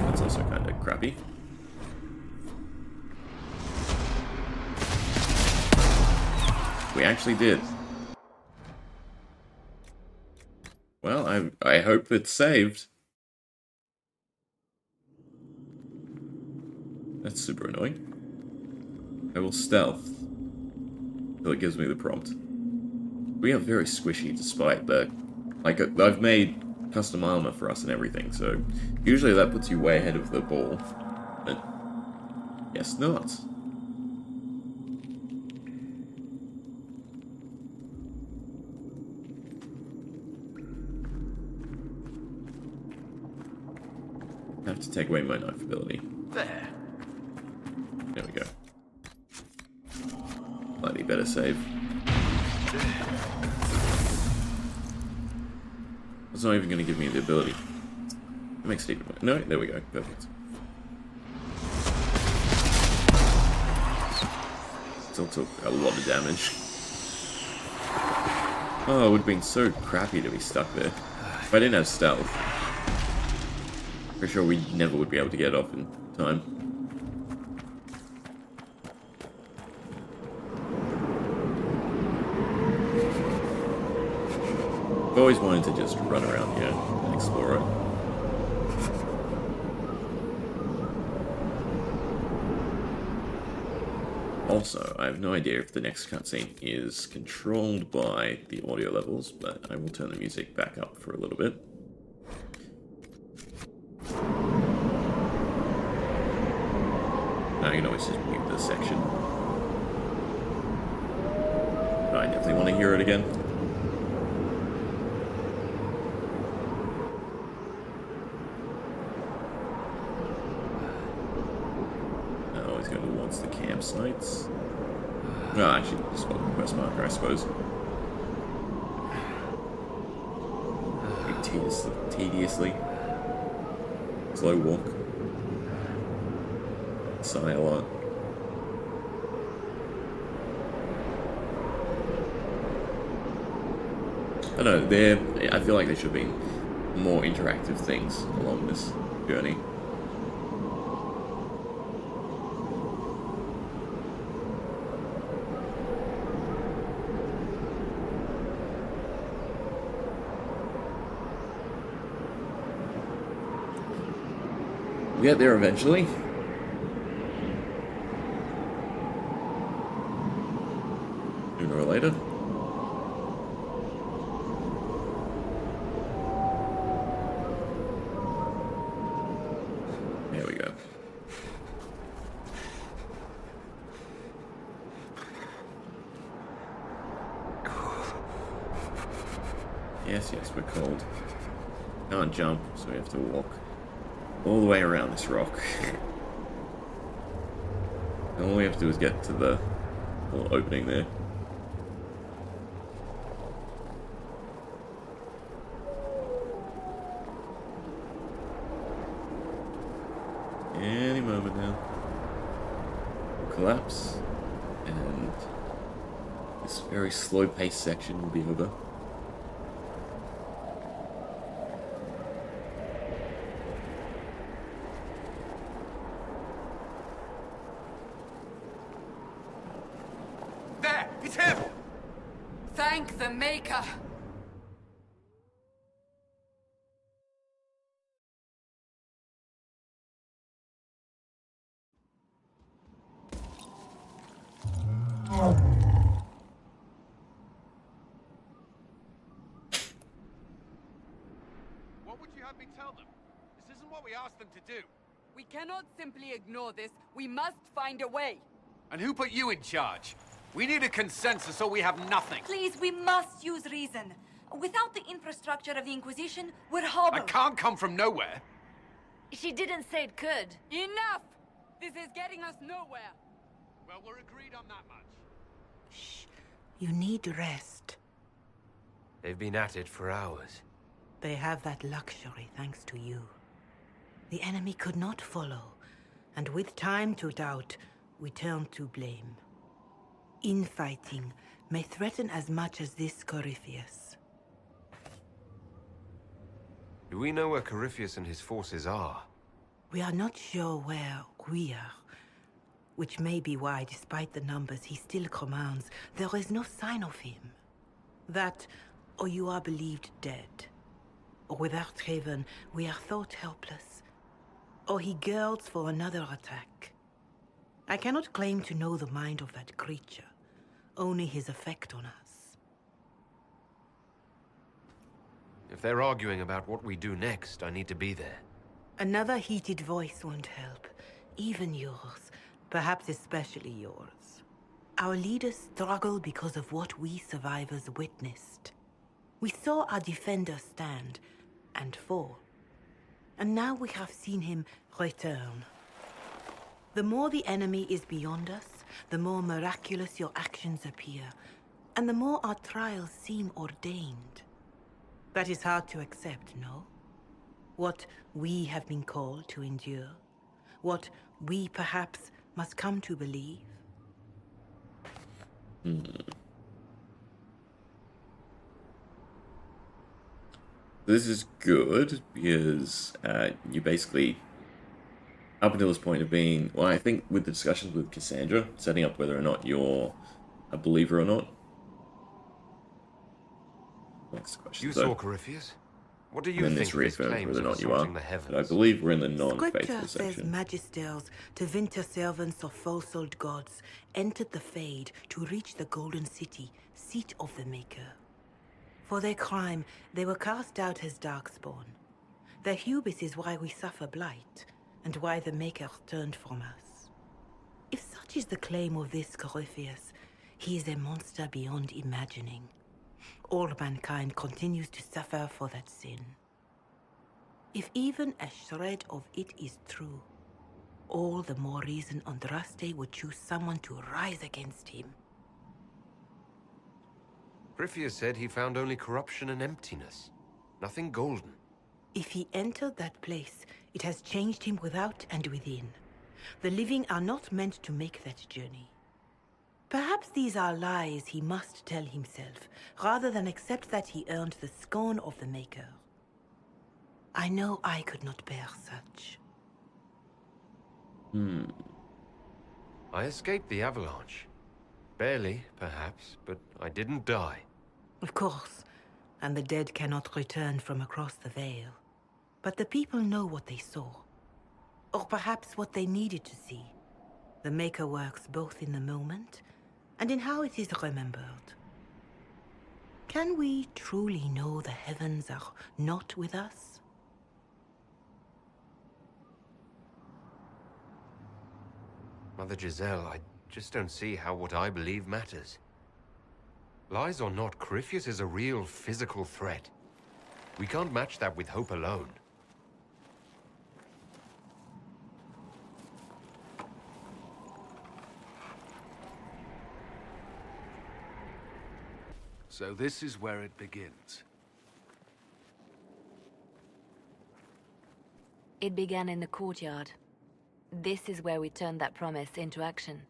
That's also kind of crappy. We actually did. Well, I hope it's saved. That's super annoying. I will stealth till it gives me the prompt. We are very squishy despite the... Like, I've made custom armor for us and everything, so usually that puts you way ahead of the ball. But guess not. I have to take away my knife ability. There. There we go. Slightly better save. It's not even going to give me the ability. It makes it even worse. No, there we go. Perfect. Still took a lot of damage. Oh, it would have been so crappy to be stuck there. If I didn't have stealth, pretty sure we never would be able to get off in time. I've always wanted to just run around here and explore it. Also, I have no idea if the next cutscene is controlled by the audio levels, but I will turn the music back up for a little bit. Now I can always just mute this section. But I definitely want to hear it again. go towards the campsites. No, actually, just follow the quest marker, I suppose. Tediously. Slow walk. Sigh a lot. I don't know, I feel like there should be more interactive things along this journey. We'll get there eventually. Sooner or later. There we go. Yes, we're cold. Can't jump, so we have to walk all the way around this rock. And all we have to do is get to the little opening there. Any moment now. We'll collapse, and this very slow-paced section will be over. There! It's him! Thank the Maker! What would you have me tell them? This isn't what we asked them to do. We cannot simply ignore this. We must find a way. And who put you in charge? We need a consensus or we have nothing. Please, we must use reason. Without the infrastructure of the Inquisition, we're I hobbled. can't come from nowhere. She didn't say it could. Enough! This is getting us nowhere. Well, we're agreed on that much. Shh. You need rest. They've been at it for hours. They have that luxury thanks to you. The enemy could not follow, and with time to doubt, we turn to blame. Infighting may threaten as much as this Corypheus. Do we know where Corypheus and his forces are? We are not sure where we are, which may be why, despite the numbers he still commands, there is no sign of him. That, or you are believed dead. Or without Haven, we are thought helpless. Or he girds for another attack. I cannot claim to know the mind of that creature, only his effect on us. If they're arguing about what we do next, I need to be there. Another heated voice won't help, even yours, perhaps especially yours. Our leaders struggle because of what we survivors witnessed. We saw our defender stand and fall. And now we have seen him return. The more the enemy is beyond us, the more miraculous your actions appear, and the more our trials seem ordained. That is hard to accept, no? What we have been called to endure, what we perhaps must come to believe. This is good because you basically, up until this point of being, well, I think with the discussions with Cassandra, setting up whether or not you're a believer or not. Next question. You saw Corypheus? What do you then think this of his reaffirms claims whether or of not you are. assaulting the But I heavens? believe we're in the non-faithful Scripture says section. magisters, to winter servants of false-old gods, entered the Fade to reach the Golden City, seat of the Maker. For their crime, they were cast out as Darkspawn. Their hubris is why we suffer blight, and why the Maker turned from us. If such is the claim of this Corypheus, he is a monster beyond imagining. All mankind continues to suffer for that sin. If even a shred of it is true, all the more reason Andraste would choose someone to rise against him. Griffius said he found only corruption and emptiness. Nothing golden. If he entered that place, it has changed him without and within. The living are not meant to make that journey. Perhaps these are lies he must tell himself, rather than accept that he earned the scorn of the Maker. I know I could not bear such. I escaped the avalanche. Barely, perhaps, but I didn't die. Of course, and the dead cannot return from across the veil. But the people know what they saw. Or perhaps what they needed to see. The Maker works both in the moment and in how it is remembered. Can we truly know the heavens are not with us? Mother Giselle, I just don't see how what I believe matters. Lies or not, Corypheus is a real physical threat. We can't match that with hope alone. So this is where it begins. It began in the courtyard. This is where we turned that promise into action.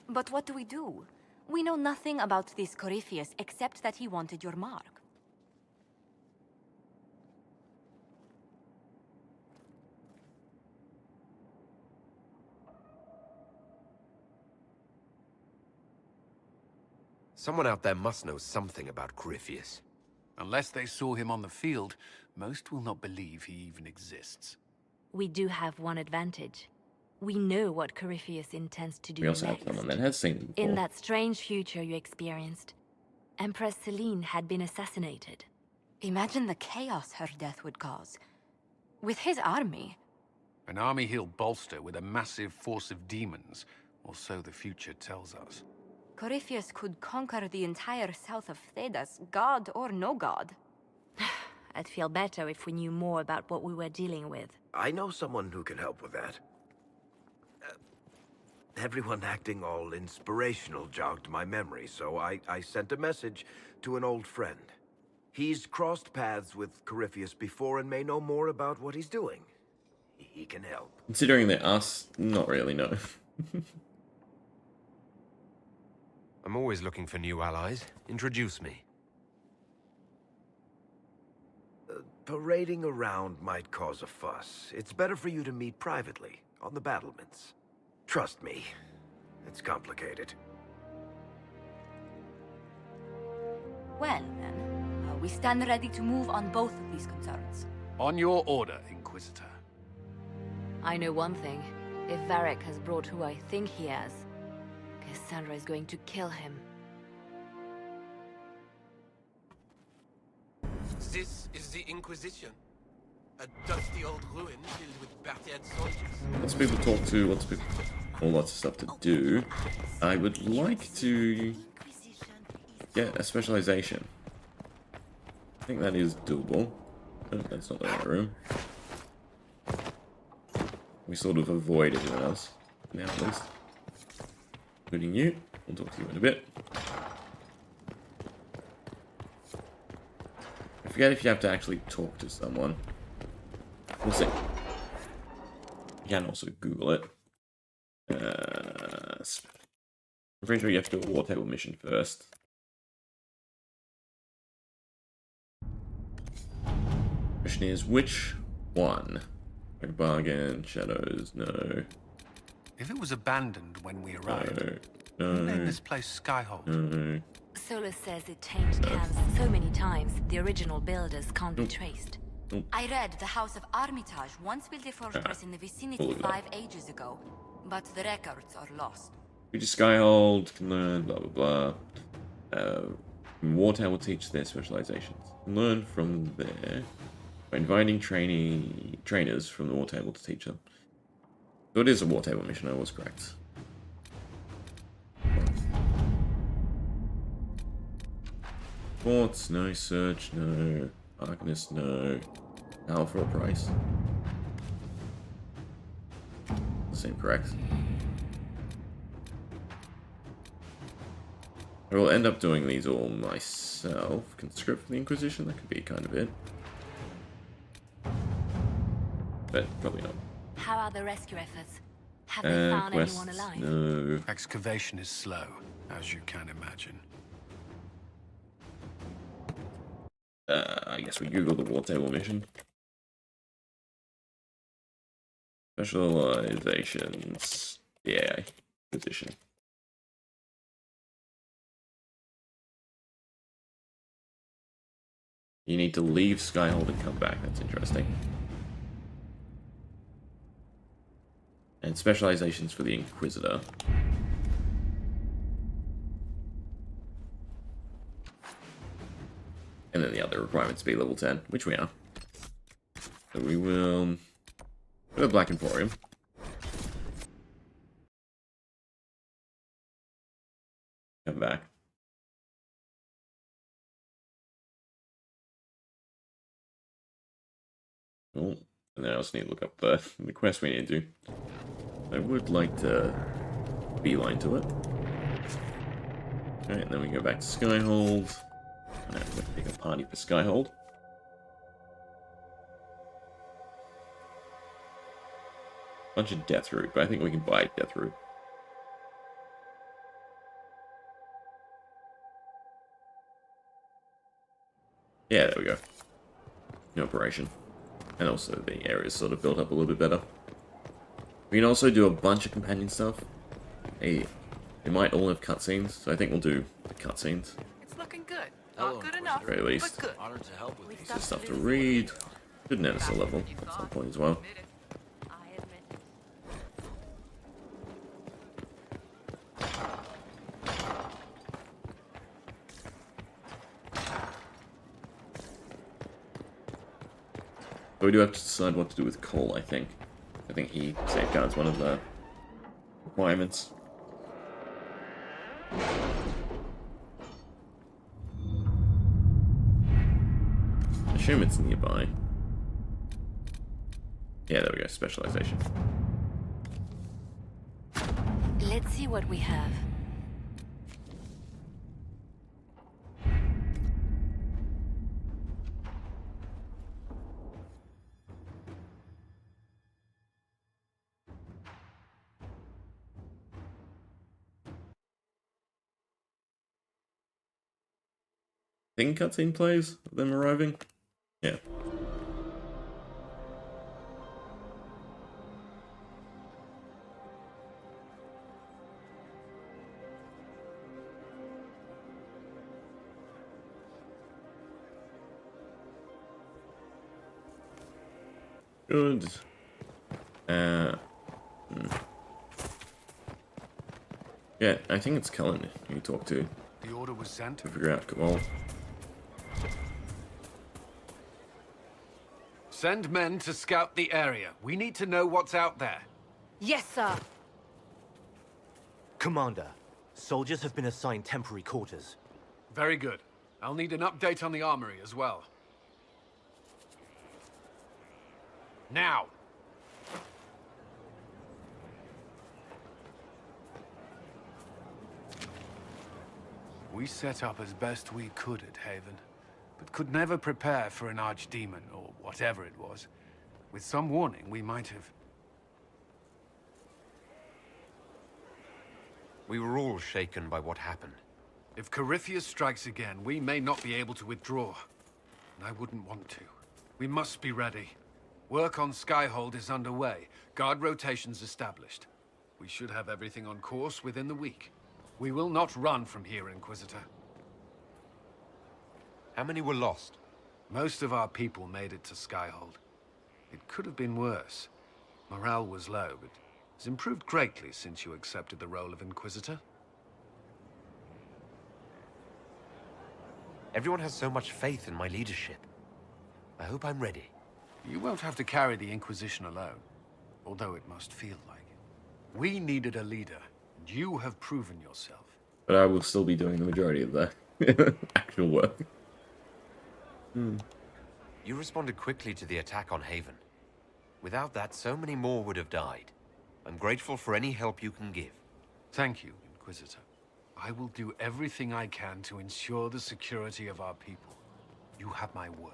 But what do we do? We know nothing about this Corypheus except that he wanted your mark. Someone out there must know something about Corypheus. Unless they saw him on the field, most will not believe he even exists. We do have one advantage. We know what Corypheus intends to do We also have next. someone that has seen him before. In that strange future you experienced, Empress Celine had been assassinated. Imagine the chaos her death would cause. With his army. An army he'll bolster with a massive force of demons, or so the future tells us. Corypheus could conquer the entire south of Thedas, god or no god. I'd feel better if we knew more about what we were dealing with. I know someone who can help with that. Everyone acting all inspirational jogged my memory, so I sent a message to an old friend. He's crossed paths with Corypheus before and may know more about what he's doing. He can help. Considering they're us, not really, no. I'm always looking for new allies. Introduce me. Parading around might cause a fuss. It's better for you to meet privately, on the battlements. Trust me, it's complicated. Well, then, we stand ready to move on both of these concerns. On your order, Inquisitor. I know one thing. If Varric has brought who I think he has, Cassandra is going to kill him. This is the Inquisition. A dusty old ruin filled with battered soldiers. Lots of people to talk to, lots of people, lots of stuff to do. I would like to get a specialization. I think that is doable. Oh, that's not the right room. We sort of avoid everyone else, now at least. Including you. We'll talk to you in a bit. I forget if you have to actually talk to someone. We'll see. You can also Google it. I'm pretty sure you have to do a war table mission first. Question is, which one? Like bargain, shadows, no. If it was abandoned when we arrived, No. who named this place Skyhold? No. Solus says it changed hands so many times, the original builders can't be traced. I read the House of Armitage once built a fortress in the vicinity 5 ages ago, but the records are lost. We just Skyhold, can learn, blah blah blah. Wartale will teach their specializations. Learn from there by inviting trainers from the war table to teach them. So it is a war table mission, I was correct. Forts, no. Search, no. Arcanist, no. Now for a price. seem correct. I will end up doing these all myself. Conscript for the Inquisition, that could be kind of it. But probably not. How are the rescue efforts? Have they found quests, anyone alive? no. Excavation is slow, as you can imagine. I guess we Google the War Table mission. Specializations. Yeah, position. You need to leave Skyhold and come back. That's interesting. And specializations for the Inquisitor. And then the other requirements be level 10, which we are. So we will go to Black Emporium. Come back. Cool. And then I also need to look up the quest we need to do. I would like to beeline to it. Okay, and then we go back to Skyhold. I'm going to pick a party for Skyhold. Bunch of Deathroot, but I think we can buy Deathroot. Yeah, there we go. New operation. And also the area is sort of built up a little bit better. We can also do a bunch of companion stuff. Hey, they might all have cutscenes, so I think we'll do the cutscenes. It's looking good. Not good enough, At the very least. but good. Honored to help with these. There's stuff to read. Should notice a level at some point as well. I admit it. But we do have to decide what to do with Cole, I think. I think he safeguards one of the requirements. I assume it's nearby. Yeah, there we go, specialization. Let's see what we have. Think cutscene plays of them arriving? Yeah. Good. Yeah, I think it's Cullen you talk to The order was sent. to figure out Kirkwall. Send men to scout the area. We need to know what's out there. Yes, sir. Commander, soldiers have been assigned temporary quarters. Very good. I'll need an update on the armory as well. Now! We set up as best we could at Haven, but could never prepare for an archdemon, or whatever it was. With some warning, we might have... We were all shaken by what happened. If Corypheus strikes again, we may not be able to withdraw. And I wouldn't want to. We must be ready. Work on Skyhold is underway. Guard rotations established. We should have everything on course within the week. We will not run from here, Inquisitor. How many were lost? Most of our people made it to Skyhold. It could have been worse. Morale was low, but has improved greatly since you accepted the role of Inquisitor. Everyone has so much faith in my leadership. I hope I'm ready. You won't have to carry the Inquisition alone, although it must feel like it. We needed a leader, and you have proven yourself. But I will still be doing the majority of the actual work. You responded quickly to the attack on Haven. Without that, so many more would have died. I'm grateful for any help you can give. Thank you, Inquisitor. I will do everything I can to ensure the security of our people. You have my word.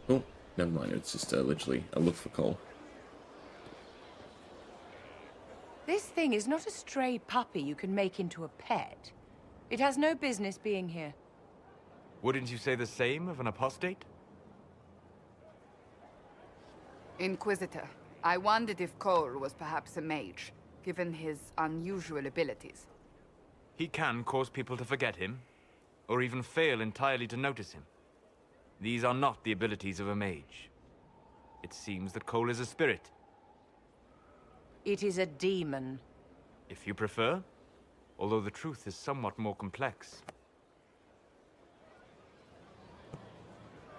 Oh, never mind. It's just literally a look for Klloo. This thing is not a stray puppy you can make into a pet. It has no business being here. Wouldn't you say the same of an apostate? Inquisitor, I wondered if Klloo was perhaps a mage, given his unusual abilities. He can cause people to forget him, or even fail entirely to notice him. These are not the abilities of a mage. It seems that Klloo is a spirit. It is a demon. If you prefer, although the truth is somewhat more complex.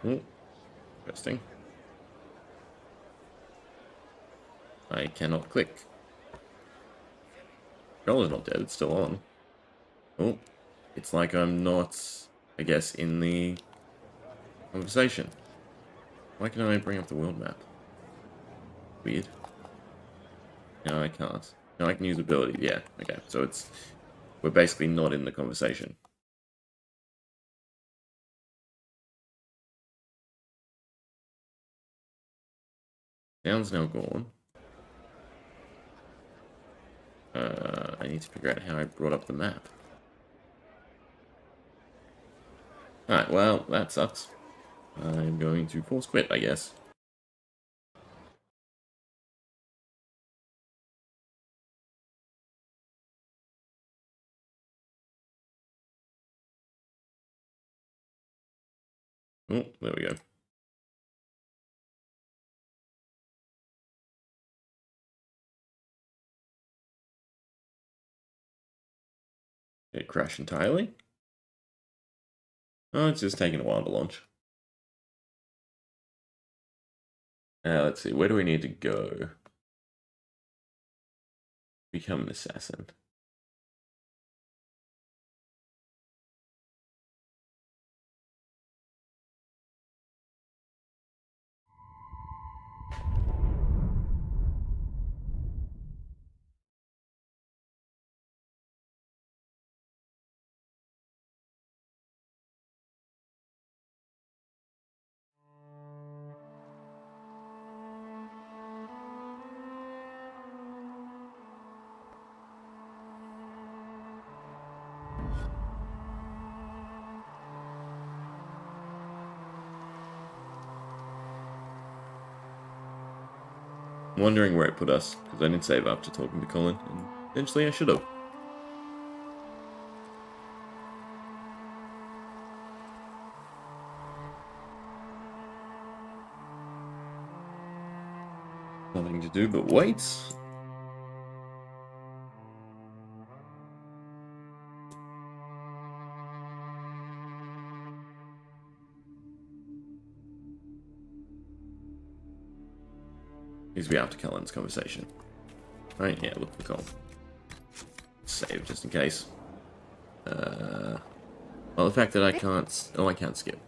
Interesting. I cannot click. Controller's not dead, it's still on. Oh, it's like I'm not, I guess, in the conversation. Why can I bring up the world map? Weird. No, I can't. No, I can use ability. Yeah, okay. So it's... we're basically not in the conversation. Sound's now gone. I need to figure out how I brought up the map. Alright, well, that sucks. I'm going to force quit, I guess. Oh, there we go. Did it crash entirely? Oh, it's just taking a while to launch. Let's see, where do we need to go? Become an assassin. I'm wondering where it put us, because I didn't save after talking to Colin, and eventually I should have. Nothing to do but wait. Needs to be after Cullen's conversation. Right, yeah, look for Cole. Save just in case. Well, the fact that I can't... oh, I can't skip.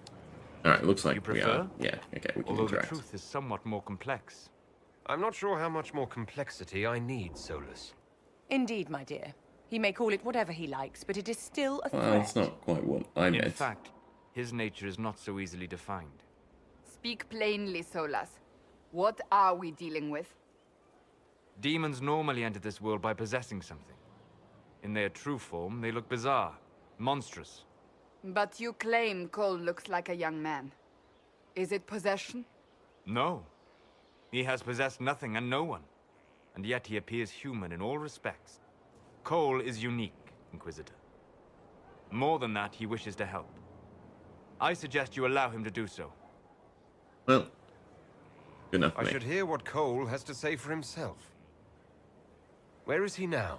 Alright, looks like we are... yeah, okay, we can Although interact. the truth is somewhat more complex. I'm not sure how much more complexity I need, Solus. Indeed, my dear. He may call it whatever he likes, but it is still a threat. Well, it's not quite what I meant. In fact, his nature is not so easily defined. Speak plainly, Solas. What are we dealing with? Demons normally enter this world by possessing something. In their true form, they look bizarre, monstrous. But you claim Klloo looks like a young man. Is it possession? No. He has possessed nothing and no one. And yet he appears human in all respects. Klloo is unique, Inquisitor. More than that, he wishes to help. I suggest you allow him to do so. Well, good enough for I me. should hear what Klloo has to say for himself. Where is he now?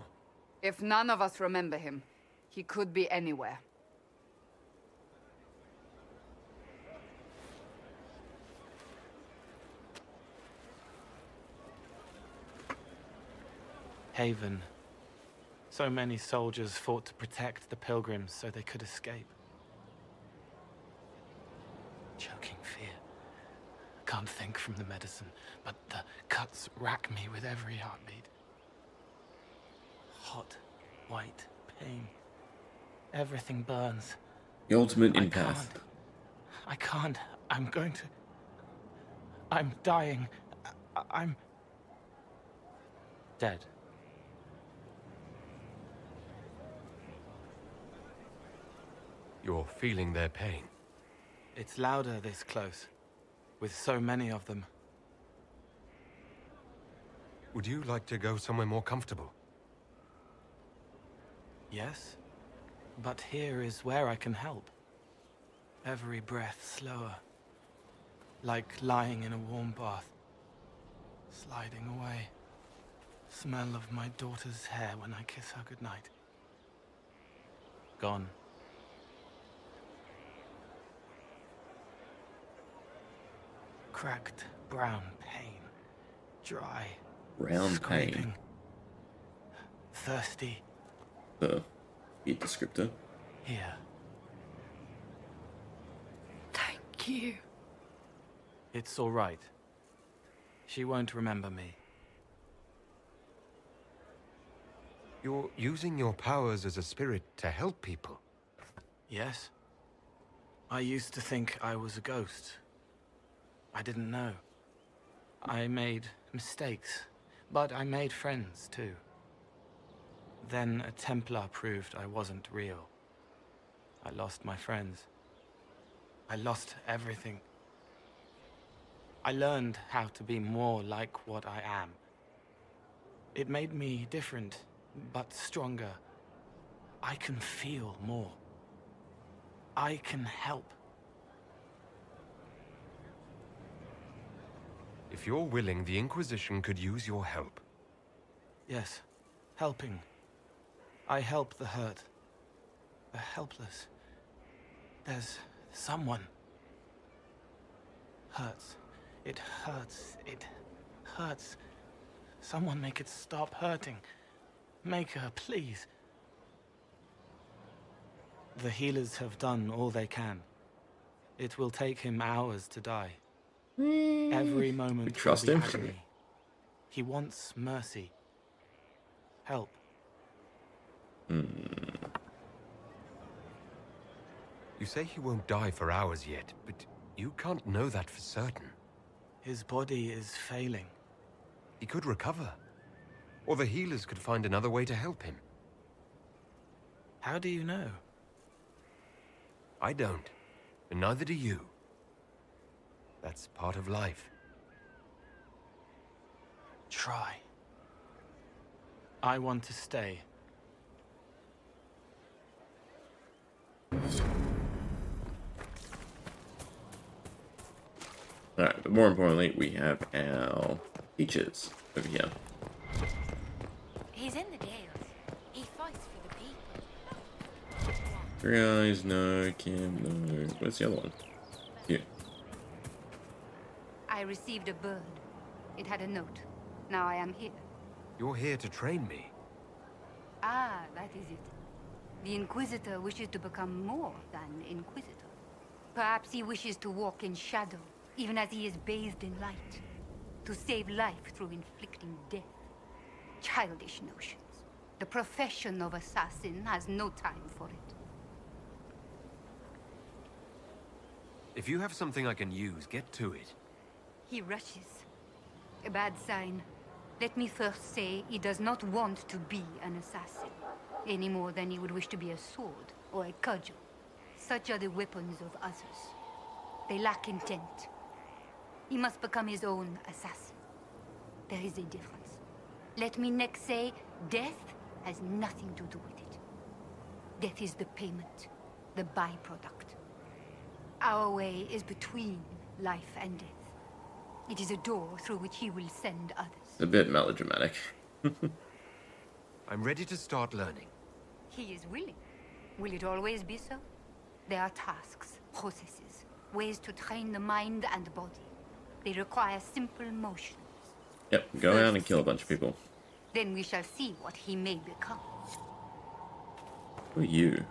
If none of us remember him, he could be anywhere. Haven. So many soldiers fought to protect the pilgrims so they could escape. Choking fear. can't think from the medicine, but the cuts rack me with every heartbeat. Hot, white pain. Everything burns. The ultimate empath. I can't. I'm going to... I'm dying. I'm... dead. You're feeling their pain. It's louder this close, with so many of them. Would you like to go somewhere more comfortable? Yes, but here is where I can help. Every breath slower, like lying in a warm bath, sliding away. Smell of my daughter's hair when I kiss her goodnight. Gone. Cracked brown pain, dry, Brown scraping, pain. thirsty. The descriptor. Here. Thank you. It's all right. She won't remember me. You're using your powers as a spirit to help people. Yes. I used to think I was a ghost. I didn't know. I made mistakes, but I made friends too. Then a Templar proved I wasn't real. I lost my friends. I lost everything. I learned how to be more like what I am. It made me different, but stronger. I can feel more. I can help. If you're willing, the Inquisition could use your help. Yes, helping. I help the hurt, the helpless. There's someone. Hurts. It hurts. It hurts. Someone make it stop hurting. Make her, please. The healers have done all they can. It will take him hours to die. Every moment We trust will be him. agony. He wants mercy. Help. You say he won't die for hours yet, but you can't know that for certain. His body is failing. He could recover. Or the healers could find another way to help him. How do you know? I don't. And neither do you. That's part of life. Try. I want to stay. Alright, but more importantly, we have our teachers over here. He's in the Dales. He fights for the people. Three Eyes, no. Kim, no. Where's the other one? Here. I received a bird. It had a note. Now I am here. You're here to train me. Ah, that is it. The Inquisitor wishes to become more than Inquisitor. Perhaps he wishes to walk in shadow, even as he is bathed in light. To save life through inflicting death. Childish notions. The profession of assassin has no time for it. If you have something I can use, get to it. He rushes. A bad sign. Let me first say he does not want to be an assassin, any more than he would wish to be a sword or a cudgel. Such are the weapons of others. They lack intent. He must become his own assassin. There is a difference. Let me next say, death has nothing to do with it. Death is the payment, the byproduct. Our way is between life and death. It is a door through which he will send others. It's a bit melodramatic. I'm ready to start learning. He is willing. Will it always be so? There are tasks, processes, ways to train the mind and body. They require simple motions. Yep, go around and kill a bunch of people. Then we shall see what he may become. Who are you?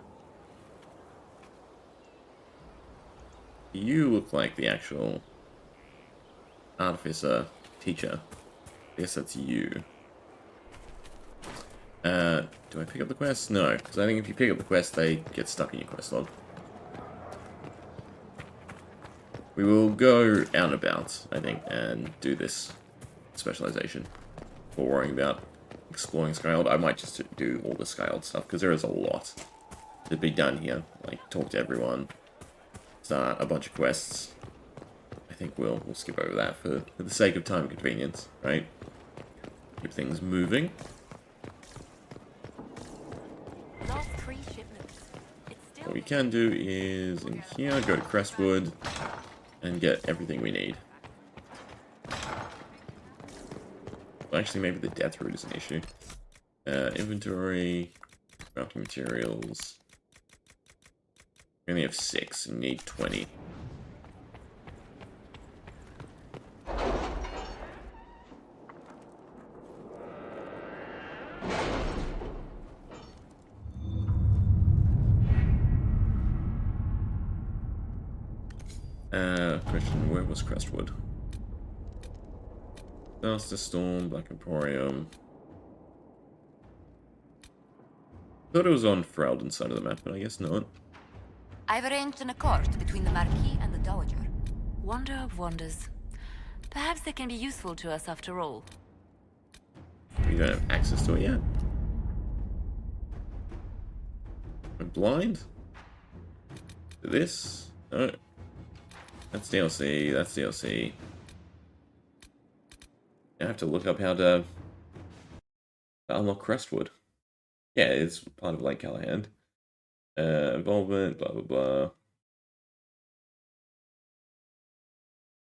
You look like the actual Artificer, Teacher. I guess that's you. Do I pick up the quest? No, because I think if you pick up the quest, they get stuck in your quest log. We will go out and about, I think, and do this specialization. Before worrying about exploring Skyhold. I might just do all the Skyhold stuff, because there is a lot to be done here. Like, talk to everyone, start a bunch of quests. I think we'll skip over that for the sake of time and convenience, right? Keep things moving. What we can do is, in here, go to Crestwood, and get everything we need. Well, actually, maybe the death route is an issue. Inventory, crafting materials. We only have 6, and need 20. Question, where was Crestwood? Disaster Storm, Black Emporium. Thought it was on Ferelden's side of the map, but I guess not. I've arranged an accord between the Marquis and the Dowager. Wonder of wonders. Perhaps they can be useful to us after all. We don't have access to it yet. I'm blind? To this? No. That's DLC, that's DLC. I have to look up how to unlock Crestwood. Yeah, it's part of Lake Callahan. Involvement, blah blah blah.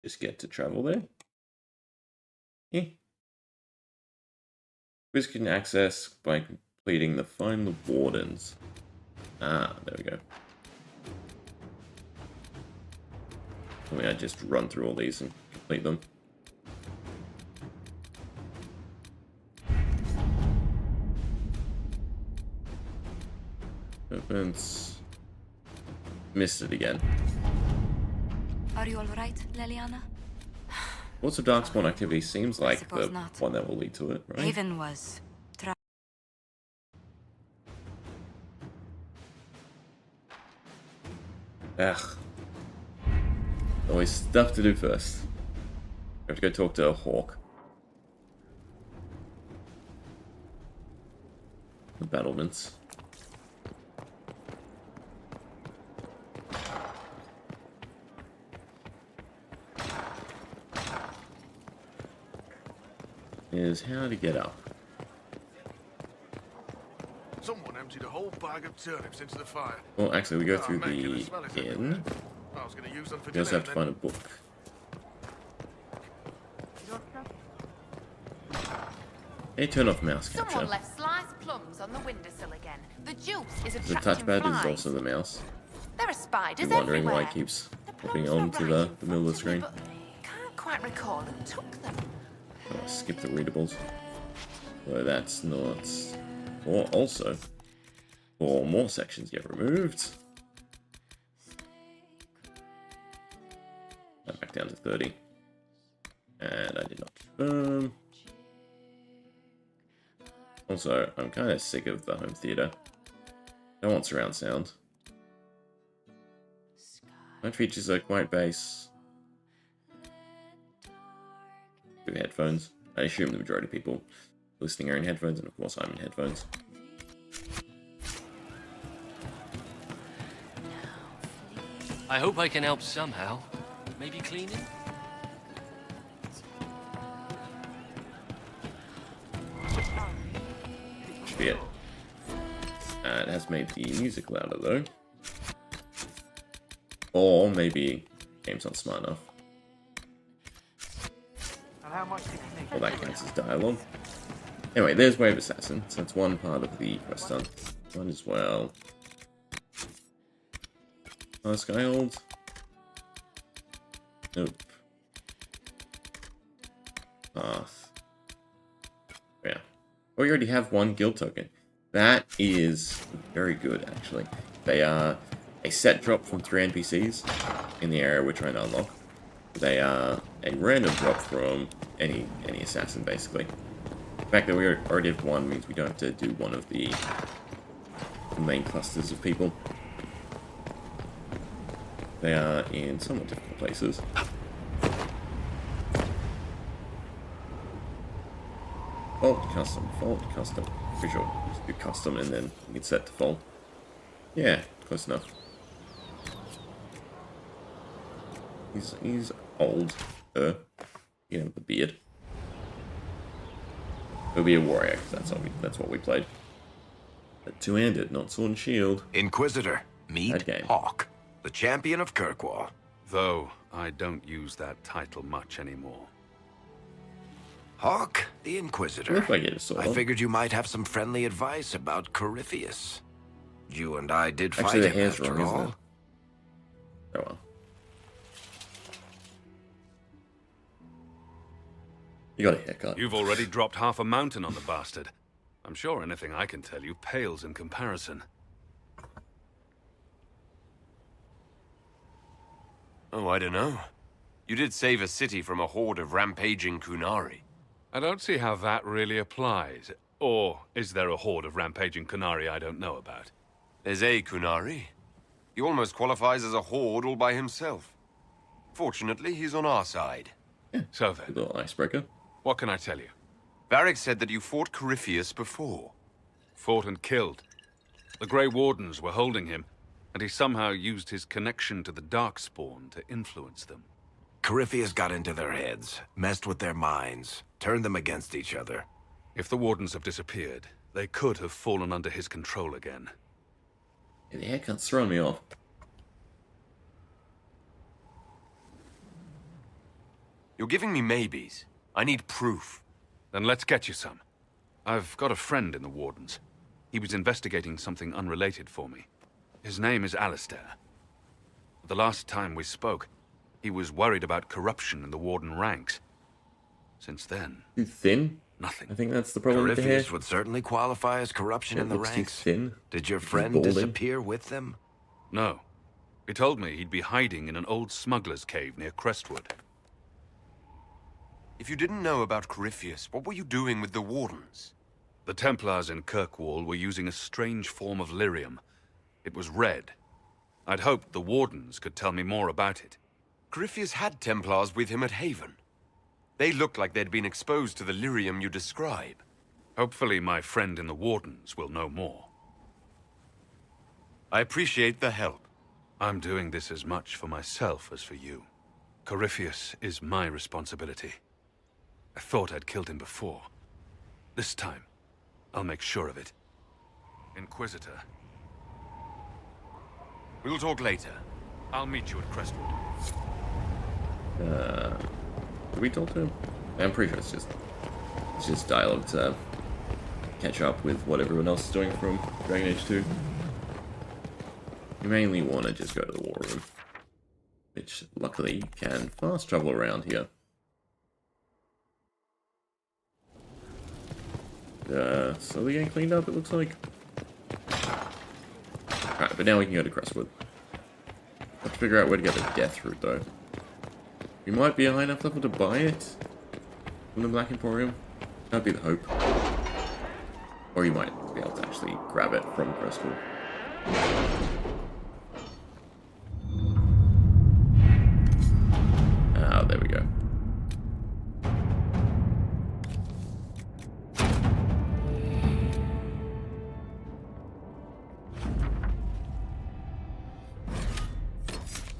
Just get to travel there. Yeah. Quiz can access by completing the Find the Wardens. Ah, there we go. I mean, I just run through all these and complete them. Opens. Missed it again. Are you alright, Leliana? What's of Darkspawn activity seems like the not. one that will lead to it, right? Haven was... Ugh. Always stuff to do first. We have to go talk to a Hawk. The battlements. Is how to get up. Someone emptied a whole bag of turnips into the fire. Well, actually, we go through the inn. I was going to use them for We also have to find a book. Hey, turn off mouse capture. Someone left sliced plums on the windowsill again. The juice is The attracting touchpad flies. is also the mouse. There are spiders You're wondering everywhere. why it keeps popping onto the middle of the screen. Can't quite recall who took them. Oh, skip the readables. So that's not... Or also, 4 more sections get removed. I'm back down to 30. And I did not confirm. Also, I'm kind of sick of the home theater. I want surround sound. My features are quite bass. With headphones. I assume the majority of people listening are in headphones, and of course I'm in headphones. I hope I can help somehow. Maybe cleaning? Should be it. It has made the music louder though. Or maybe the game's not smart enough. Well, that counts as dialogue. Anyway, there's Wave Assassin, so that's one part of the quest done. One as well. Skyhold? Nope. Path. Oh, yeah. Oh, we already have one guild token. That is very good, actually. They are a set drop from 3 NPCs in the area we're trying to unlock. They are a random drop from any assassin, basically. The fact that we already have one means we don't have to do one of the main clusters of people. They are in somewhat difficult places. Default, custom, default, custom. Pretty sure just do custom and then we can set default. Yeah, close enough. He's old. You know, the beard. He'll be a warrior, because that's what we played. But two-handed, not sword and shield. Inquisitor, meet Hawk, the champion of Kirkwall. Though I don't use that title much anymore. Hawk, the Inquisitor. If I get a sword. I figured you might have some friendly advice about Corypheus. You and I did fight Actually, him the hair's after wrong, isn't all. it? Oh well. You got a haircut. You've already dropped half a mountain on the bastard. I'm sure anything I can tell you pales in comparison. Oh, I don't know. You did save a city from a horde of rampaging Qunari. I don't see how that really applies. Or is there a horde of rampaging Qunari I don't know about? There's a Qunari. He almost qualifies as a horde all by himself. Fortunately, he's on our side. Yeah, so then, a little icebreaker. What can I tell you? Varric said that you fought Corypheus before. Fought and killed. The Grey Wardens were holding him, and he somehow used his connection to the Darkspawn to influence them. Corypheus got into their heads, messed with their minds, turned them against each other. If the Wardens have disappeared, they could have fallen under his control again. Yeah, the haircut's throwing me off. You're giving me maybes. I need proof. Then let's get you some. I've got a friend in the Wardens. He was investigating something unrelated for me. His name is Alistair. The last time we spoke, he was worried about corruption in the Warden ranks. Since then... Too thin? Nothing. I think that's the problem with the hair. Corypheus would certainly qualify as corruption in the looks too ranks. thin. Did your Too friend balding. disappear with them? No. He told me he'd be hiding in an old smuggler's cave near Crestwood. If you didn't know about Corypheus, what were you doing with the Wardens? The Templars in Kirkwall were using a strange form of lyrium. It was red. I'd hoped the Wardens could tell me more about it. Corypheus had Templars with him at Haven. They looked like they'd been exposed to the lyrium you describe. Hopefully my friend in the Wardens will know more. I appreciate the help. I'm doing this as much for myself as for you. Corypheus is my responsibility. I thought I'd killed him before. This time, I'll make sure of it. Inquisitor. We'll talk later. I'll meet you at Crestwood. Did we talk to him? I'm pretty sure it's just dialogue to catch up with what everyone else is doing from Dragon Age 2. You mainly want to just go to the war room, which luckily you can fast travel around here. Slowly getting cleaned up, it looks like. Alright, but now we can go to Crestwood. Have to figure out where to get the death route, though. We might be a high enough level to buy it from the Black Emporium. That'd be the hope. Or you might be able to actually grab it from Crestwood. Ah, there we go.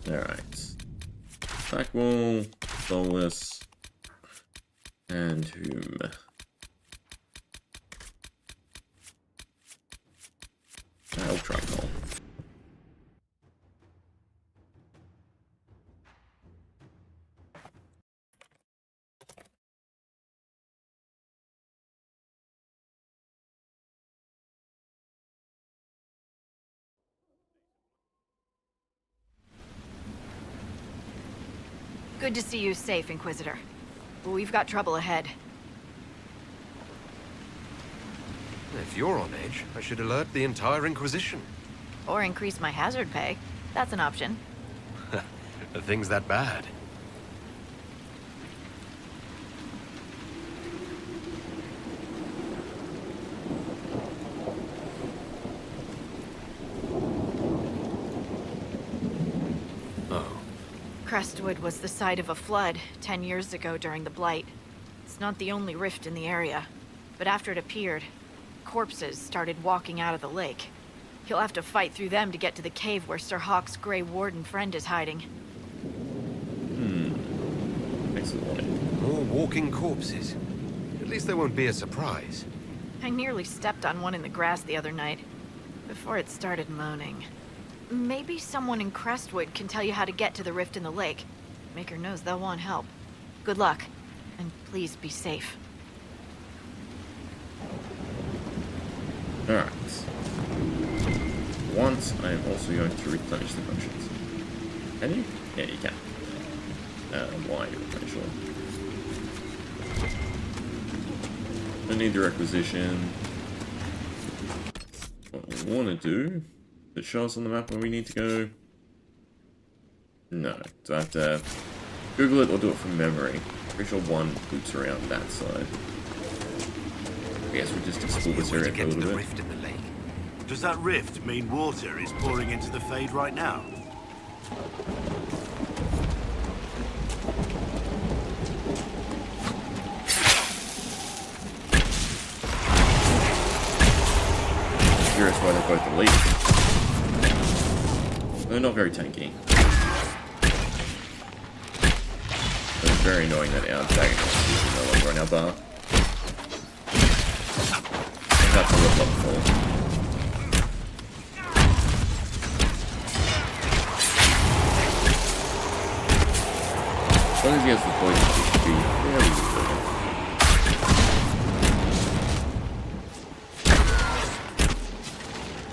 Alright. Blackwall, Soulless, and whom? I'll try call. Good to see you safe, Inquisitor. We've got trouble ahead. If you're on edge, I should alert the entire Inquisition. Or increase my hazard pay. That's an option. Are things that bad? Crestwood was the site of a flood 10 years ago during the Blight. It's not the only rift in the area, but after it appeared, corpses started walking out of the lake. You'll have to fight through them to get to the cave where Sir Hawke's Grey Warden friend is hiding. Excellent. More walking corpses. At least they won't be a surprise. I nearly stepped on one in the grass the other night, before it started moaning. Maybe someone in Crestwood can tell you how to get to the rift in the lake. Maker knows they'll want help. Good luck, and please be safe. Alright. Once, I am also going to replenish the potions. Can you? Yeah, you can. Why replenish one? I need the requisition. What we want to do... Does it show us on the map where we need to go? No. Do I have to Google it or do it from memory? Pretty sure one loops around that side. I guess we just explore this area for a little bit. Does that rift mean water is pouring into the Fade right now? Curious why they're both elite. They're not very tanky. It's very annoying that our antagonist is no longer on our bar. That's a little level 4. As long as he has the poison, he should be very resilient.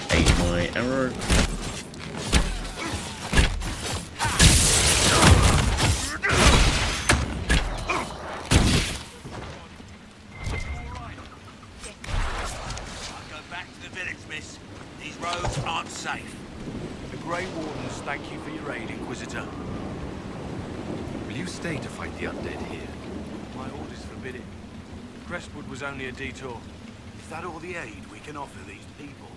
Ate my arrow. Thank you for your aid, Inquisitor. Will you stay to fight the undead here? My orders forbid it. Crestwood was only a detour. Is that all the aid we can offer these people?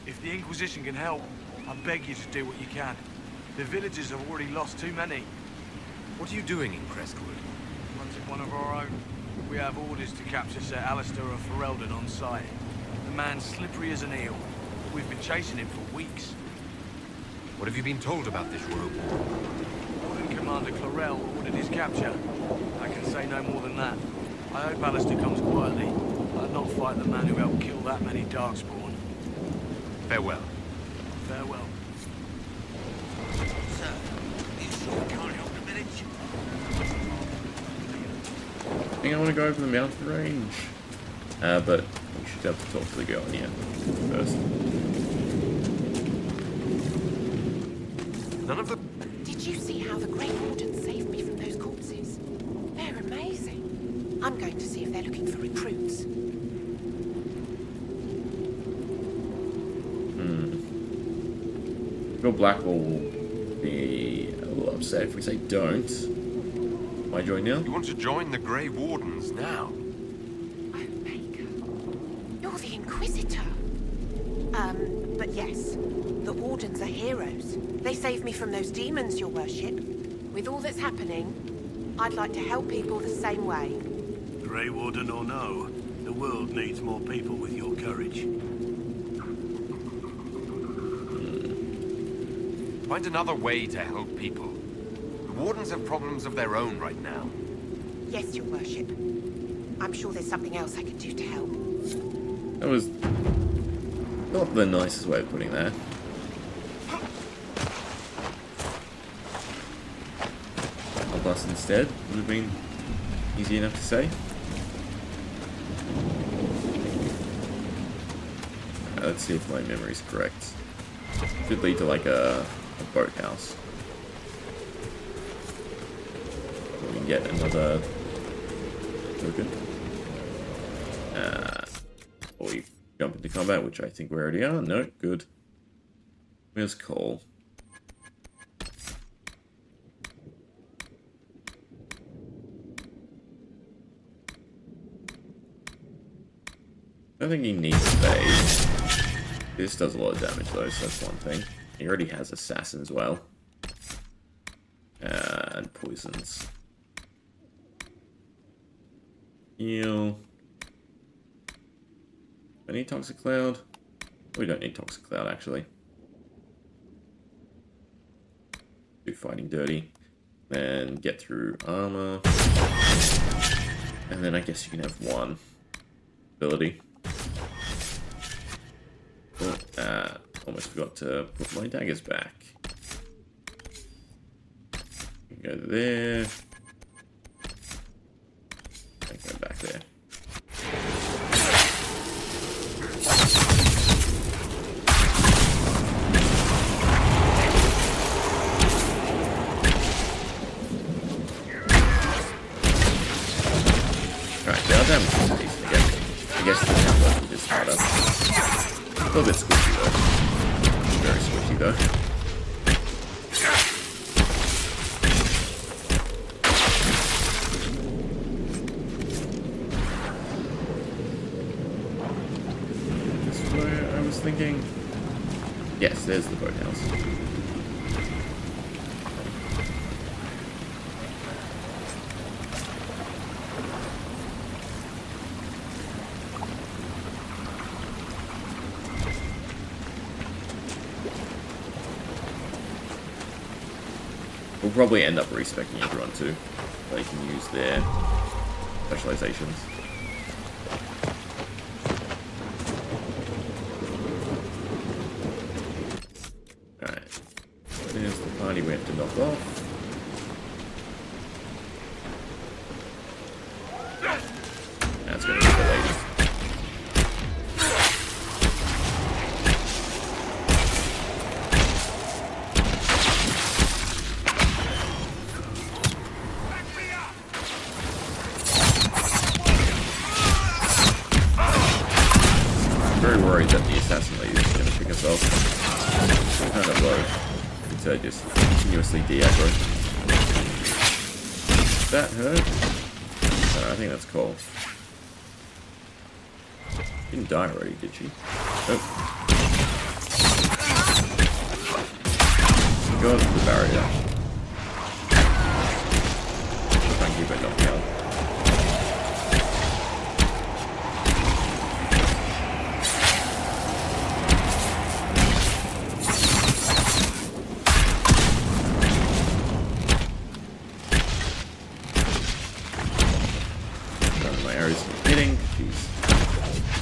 If the Inquisition can help, I beg you to do what you can. The villagers have already lost too many. What are you doing in Crestwood? Hunting one of our own. We have orders to capture Sir Alistair of Ferelden on site. The man's slippery as an eel. We've been chasing him for weeks. What have you been told about this rogue? Warden Commander Chlorel ordered his capture. I can say no more than that. I hope Alistair comes quietly. I'd not fight the man who helped kill that many Darkspawn. Farewell. Farewell. Sir, you sure can't help the village? I think I want to go over the mountain range. But we should have to talk to the girl in here first. None of the... Did you see how the Grey Warden saved me from those corpses? They're amazing. I'm going to see if they're looking for recruits. Bill Blackwell will be a little upset if we say don't. Why join now? You want to join the Grey Wardens now? Oh, Baker. You're the Inquisitor. But yes, the Wardens are heroes. They saved me from those demons, your worship. With all that's happening, I'd like to help people the same way. Grey Warden or no, the world needs more people with your courage. Find another way to help people. The Wardens have problems of their own right now. Yes, your worship. I'm sure there's something else I can do to help. That was not the nicest way of putting that. Help us instead would have been easy enough to say. Let's see if my memory is correct. Should lead to like a boathouse. We can get another token. Or we jump into combat, which I think we already are. No, good. Where's Cole? I don't think he needs phase. This does a lot of damage though, so that's one thing. He already has assassin as well. poisons. Heal. I need Toxic Cloud. We don't need Toxic Cloud, actually. Do fighting dirty. Then get through armor. And then I guess you can have one ability. Oh, almost forgot to put my daggers back. Go there. And go back there. Alright, now damage is decent again. I guess the download is harder. A little bit squishy though. Very squishy though. Thinking, yes, there's the boathouse. We'll probably end up respecing everyone too, so they can use their specializations. We have to knock off. That's going to be the lady. I'm very worried that the assassin lady is going to pick us off. Kind of low. To just continuously de-aggro. That hurt? I think that's cool. Didn't die already, did she? Nope. Go to the barrier. Try and keep it knocked out.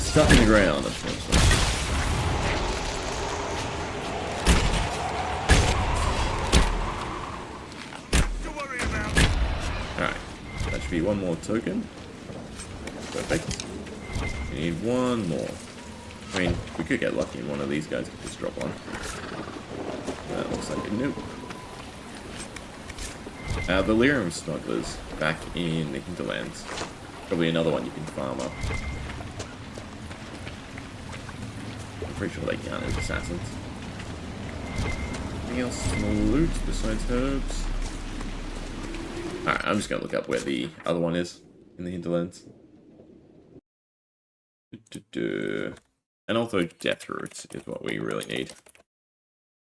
Stuck in the ground, unfortunately. Alright, that should be one more token. Perfect. We need one more. I mean, we could get lucky and one of these guys could just drop one. That looks like a nuke. The Lyrium Smugglers back in the Hinterlands. Probably another one you can farm up. Pretty sure they count as assassins. Anything else in the loot besides herbs? Alright, I'm just gonna look up where the other one is in the hinterlands. And also death roots is what we really need.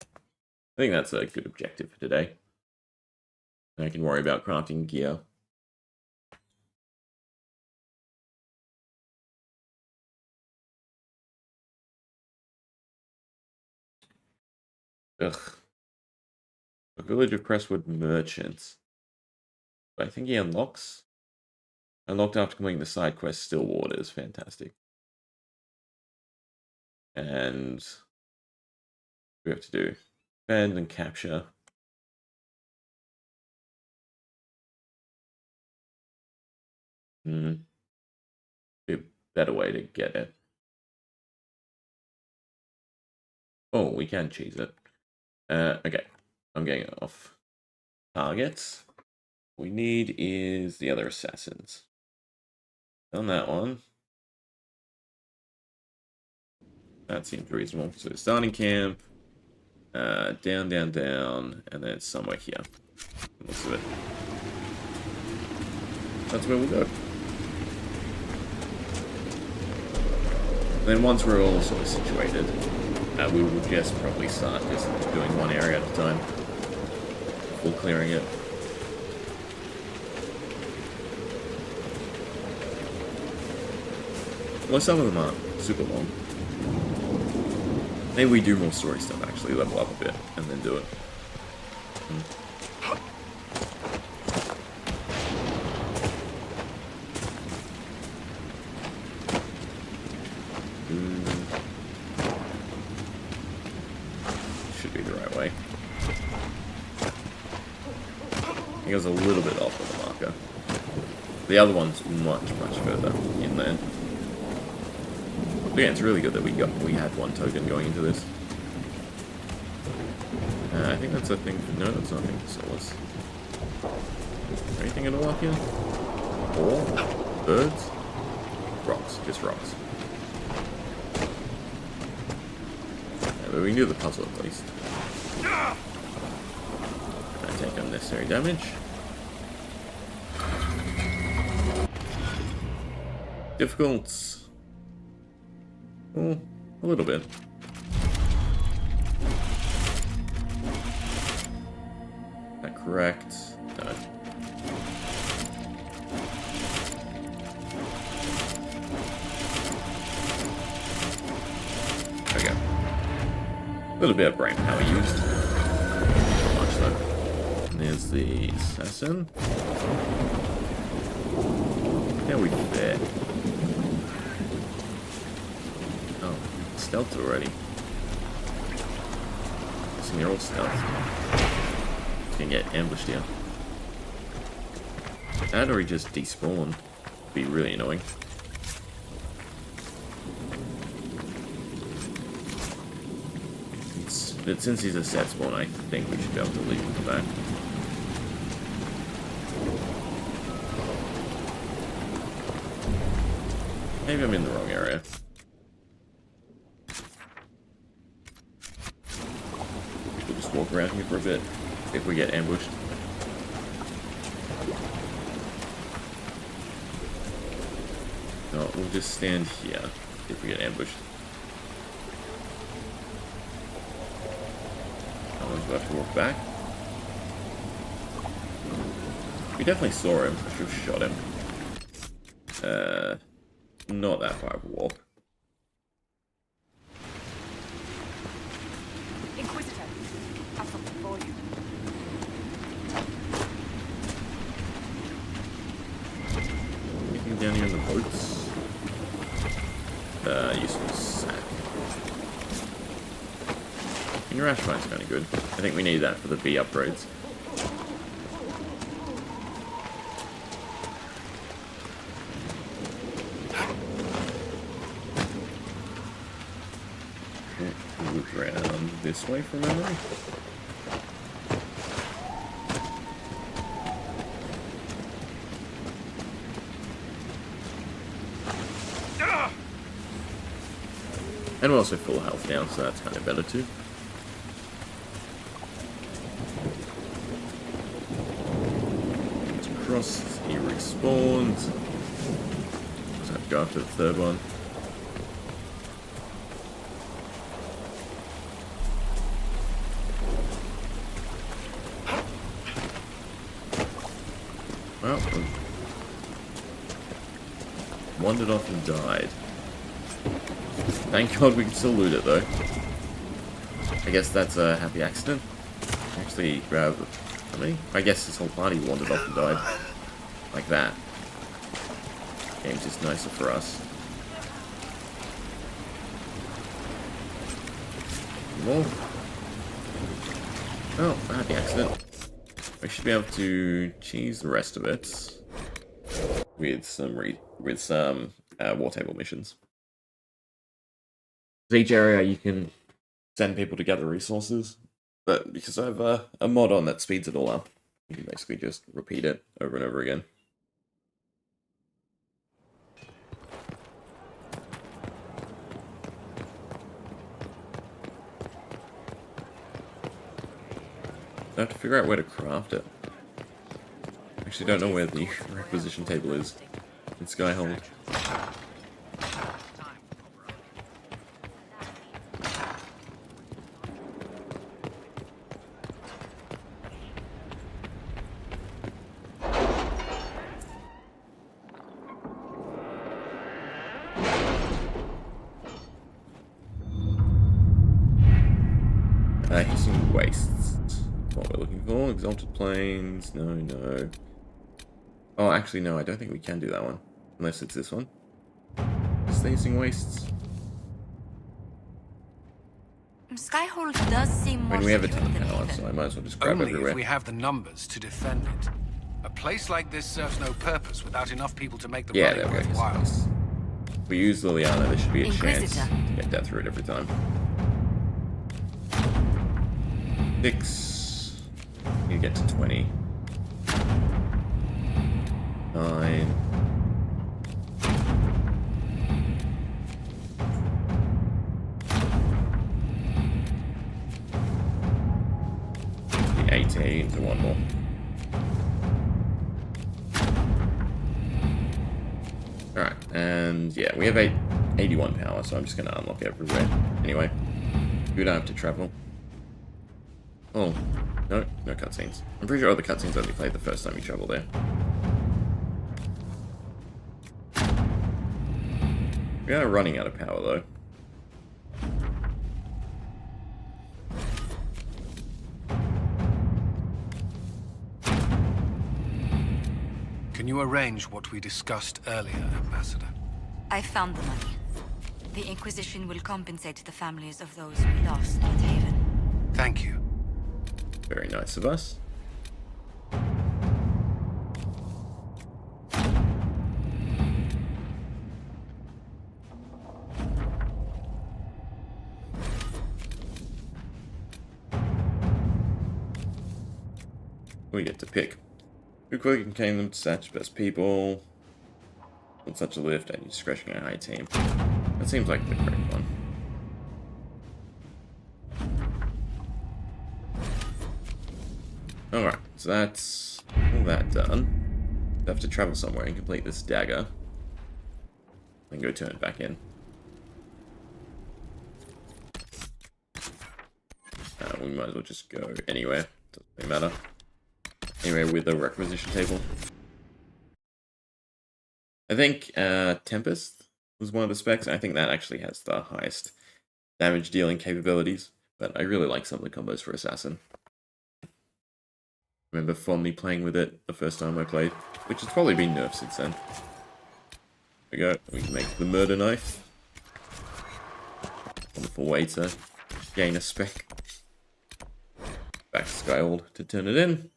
I think that's a good objective for today. And I can worry about crafting gear. Ugh. A village of Crestwood merchants. But I think he unlocked after completing the side quest Stillwater is fantastic. And we have to do defend and capture. Be a better way to get it. Oh, we can cheese it. Okay, I'm getting off targets. What we need is the other assassins. On that one. That seems reasonable. So starting camp, down, down, down, and then it's somewhere here. Looks of it. That's where we'll go. Then once we're all sort of situated, we will just probably start just doing one area at a time. Full clearing it. Well, some of them aren't super long. Maybe we do more story stuff, actually, level up a bit, and then do it. Should be the right way. I think I was a little bit off on the marker. The other one's much further inland. But yeah, it's really good that we had one token going into this. I think that's a thing. No, that's not a thing for souls. Anything at all up here? Or birds? Rocks, just rocks. Yeah, but we can do the puzzle at least. I take unnecessary damage. Difficult. Oh, a little bit. Is that correct? No. There we go. A little bit of brain power used. Not much though. And there's the assassin. How we fare? Oh, stealth already. So they're all stealth. Can get ambushed here. That or he just despawn. Be really annoying. But since he's a set spawn, I think we should be able to leave him back. Maybe I'm in the wrong area. We'll just walk around here for a bit if we get ambushed. No, we'll just stand here if we get ambushed. Otherwise we'll have to walk back. We definitely saw him. I should have shot him. Not that far of a walk. Inquisitor, I've something for you. Anything down here in the boats? Useful sack. And your ash fine's kind of good. I think we need that for the B upgrades. Loop around this way from memory. And we're also full health now, so that's kind of better too. It's crossed, he respawned. So I've go after the third one. Well, wandered off and died. Thank God we can still loot it though. I guess that's a happy accident. Actually, I guess this whole party wandered off and died. Like that. Game's just nicer for us. More. Oh, a happy accident. We should be able to cheese the rest of it with some war table missions. Each area you can send people to gather resources, but because I have a mod on that speeds it all up, you can basically just repeat it over and over again. I have to figure out where to craft it. I actually don't know where the requisition table is in Skyhold. Hissing Wastes. What we're looking for. Exalted Plains. No. Oh, actually, no, I don't think we can do that one. Unless it's this one. Just the Hissing Wastes. Skyhold does seem more We have a secure ton of than power, Haven. so I might as well just grab Only everywhere. if we have the numbers to defend it. A place like this serves no purpose without enough people to make the Yeah, running there we go. worthwhile. If we use Liliana, there should be a chance Inquisitor. to get that through it every time. 6. You get to 20. 9. 18 to one more. Alright, and yeah, we have 81 power, so I'm just going to unlock everywhere. Anyway, we don't have to travel. Oh, no cutscenes. I'm pretty sure all the cutscenes only play the first time you travel there. We are running out of power though. Can you arrange what we discussed earlier, Ambassador? I found the money. The Inquisition will compensate the families of those we lost at Haven. Thank you. Very nice of us. We get to pick. Who quickly contain them to such best people. With such a lift and discretionary high team. That seems like the correct one. Alright, so that's all that done. I have to travel somewhere and complete this dagger. Then go turn it back in. We might as well just go anywhere. Doesn't really matter. Anywhere with a requisition table. I think Tempest was one of the specs. I think that actually has the highest damage dealing capabilities. But I really like some of the combos for Assassin. I remember fondly playing with it the first time I played, which has probably been nerfed since then. There we go. We can make the murder knife. Wonderful way to gain a spec. Back to Skyhold to turn it in.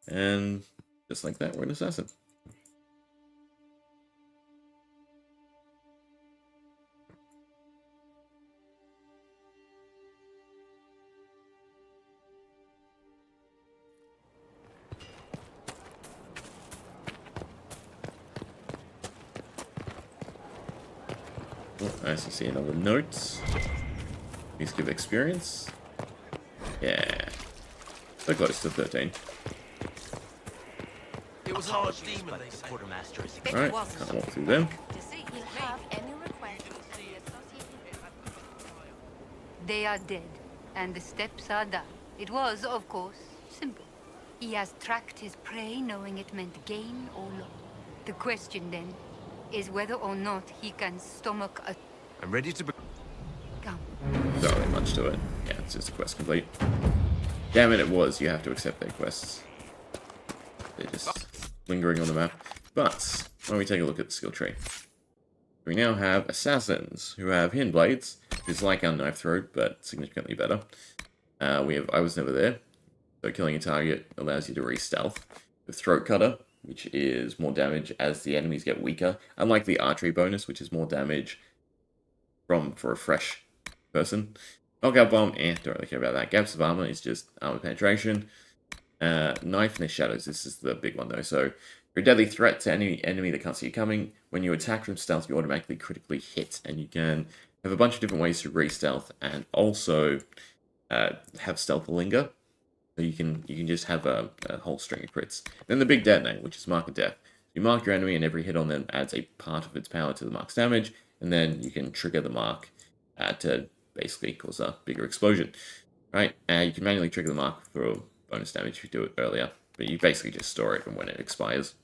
And just like that, we're an assassin. Oh, nice to see another note. Please give experience. Yeah. So close to 13. It was hard demon, they say. Alright, can't walk through them. They are dead, and the steps are done. It was, of course, simple. He has tracked his prey knowing it meant gain or loss. The question, then, is whether or not he can stomach a... I'm ready to... Come. Not really much to it. Yeah, it's just a quest complete. Damn it, it was. You have to accept their quests. They're just lingering on the map. But, why don't we take a look at the skill tree. We now have Assassins, who have Hidden Blades, which is like our Knife Throat, but significantly better. We have I Was Never There, so killing a target allows you to re-stealth. With Throat Cutter, which is more damage as the enemies get weaker, unlike the Archery bonus, which is more damage for a fresh person. Knockout Bomb, don't really care about that. Gaps of Armor is just armor penetration. Knife in the Shadows, this is the big one though. So, you're a deadly threat to any enemy that can't see you coming. When you attack from stealth, you automatically critically hit, and you can have a bunch of different ways to re-stealth, and also have stealth linger. So you can just have a whole string of crits. Then the big detonate, which is Mark of Death. You mark your enemy, and every hit on them adds a part of its power to the mark's damage, and then you can trigger the mark to basically cause a bigger explosion. Right? You can manually trigger the mark for bonus damage if you do it earlier, but you basically just store it when it expires.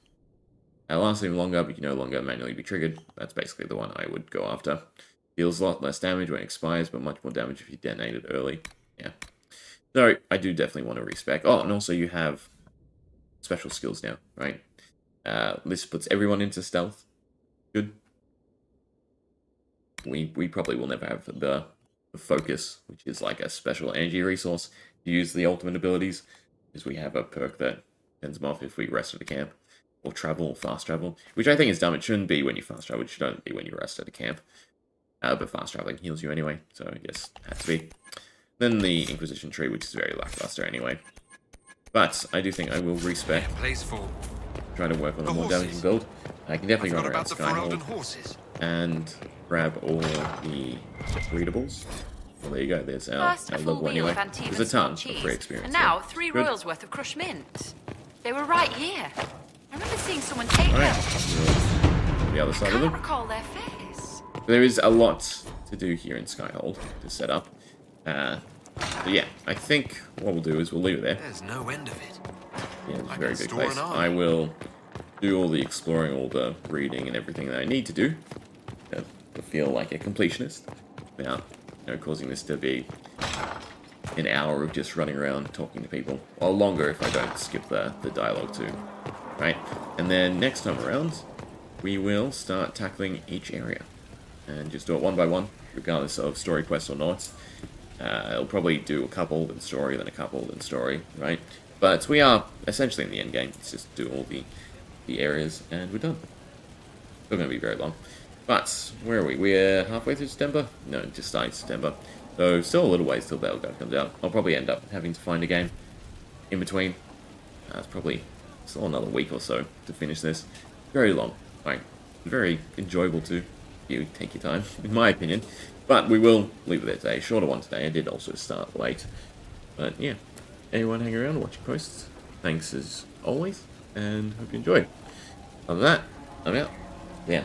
It lasts even longer, but you can no longer manually be triggered. That's basically the one I would go after. Deals a lot less damage when it expires, but much more damage if you detonate it early. Yeah. So, I do definitely want to respec. Oh, and also you have special skills now, right? This puts everyone into stealth. Good. We probably will never have the focus, which is like a special energy resource to use the ultimate abilities, because we have a perk that sends them off if we rest at a camp, or travel, or fast travel, which I think is dumb. It shouldn't be when you fast travel, it should only be when you rest at a camp. But fast traveling heals you anyway, so I guess it had to be. Then the Inquisition tree, which is very lackluster anyway. But I do think I will respec. Try to work on a more damaging build. I can definitely run around Skyhold and grab all the readables. Well, there you go. There's our level anyway. There's a ton of free experience. And now 3 royals worth of crushed mint. They were right here. I remember seeing someone take them. The other side of them. I can't recall their face. There is a lot to do here in Skyhold to set up. But yeah, I think what we'll do is we'll leave it there. There's no end of it. Yeah, it's a very big place. I will do all the exploring, all the reading, and everything that I need to do to feel like a completionist without, causing this to be an hour of just running around talking to people, or longer if I don't skip the dialogue too. Right, and then next time around, we will start tackling each area and just do it one by one, regardless of story quest or not. I'll probably do a couple, then story, then a couple, then story, right? But we are essentially in the end game. Let's just do all the areas, and we're done. It's not going to be very long. But, where are we? We're halfway through September? No, just starting September. So, still a little ways till Veilguard comes out. I'll probably end up having to find a game in between. It's probably still another week or so to finish this. Very long. Right. Very enjoyable too. You take your time, in my opinion. But we will leave it there today. Shorter one today. I did also start late. But yeah, everyone hang around, watch your posts. Thanks as always, and hope you enjoyed. Other than that, I'm out. Yeah.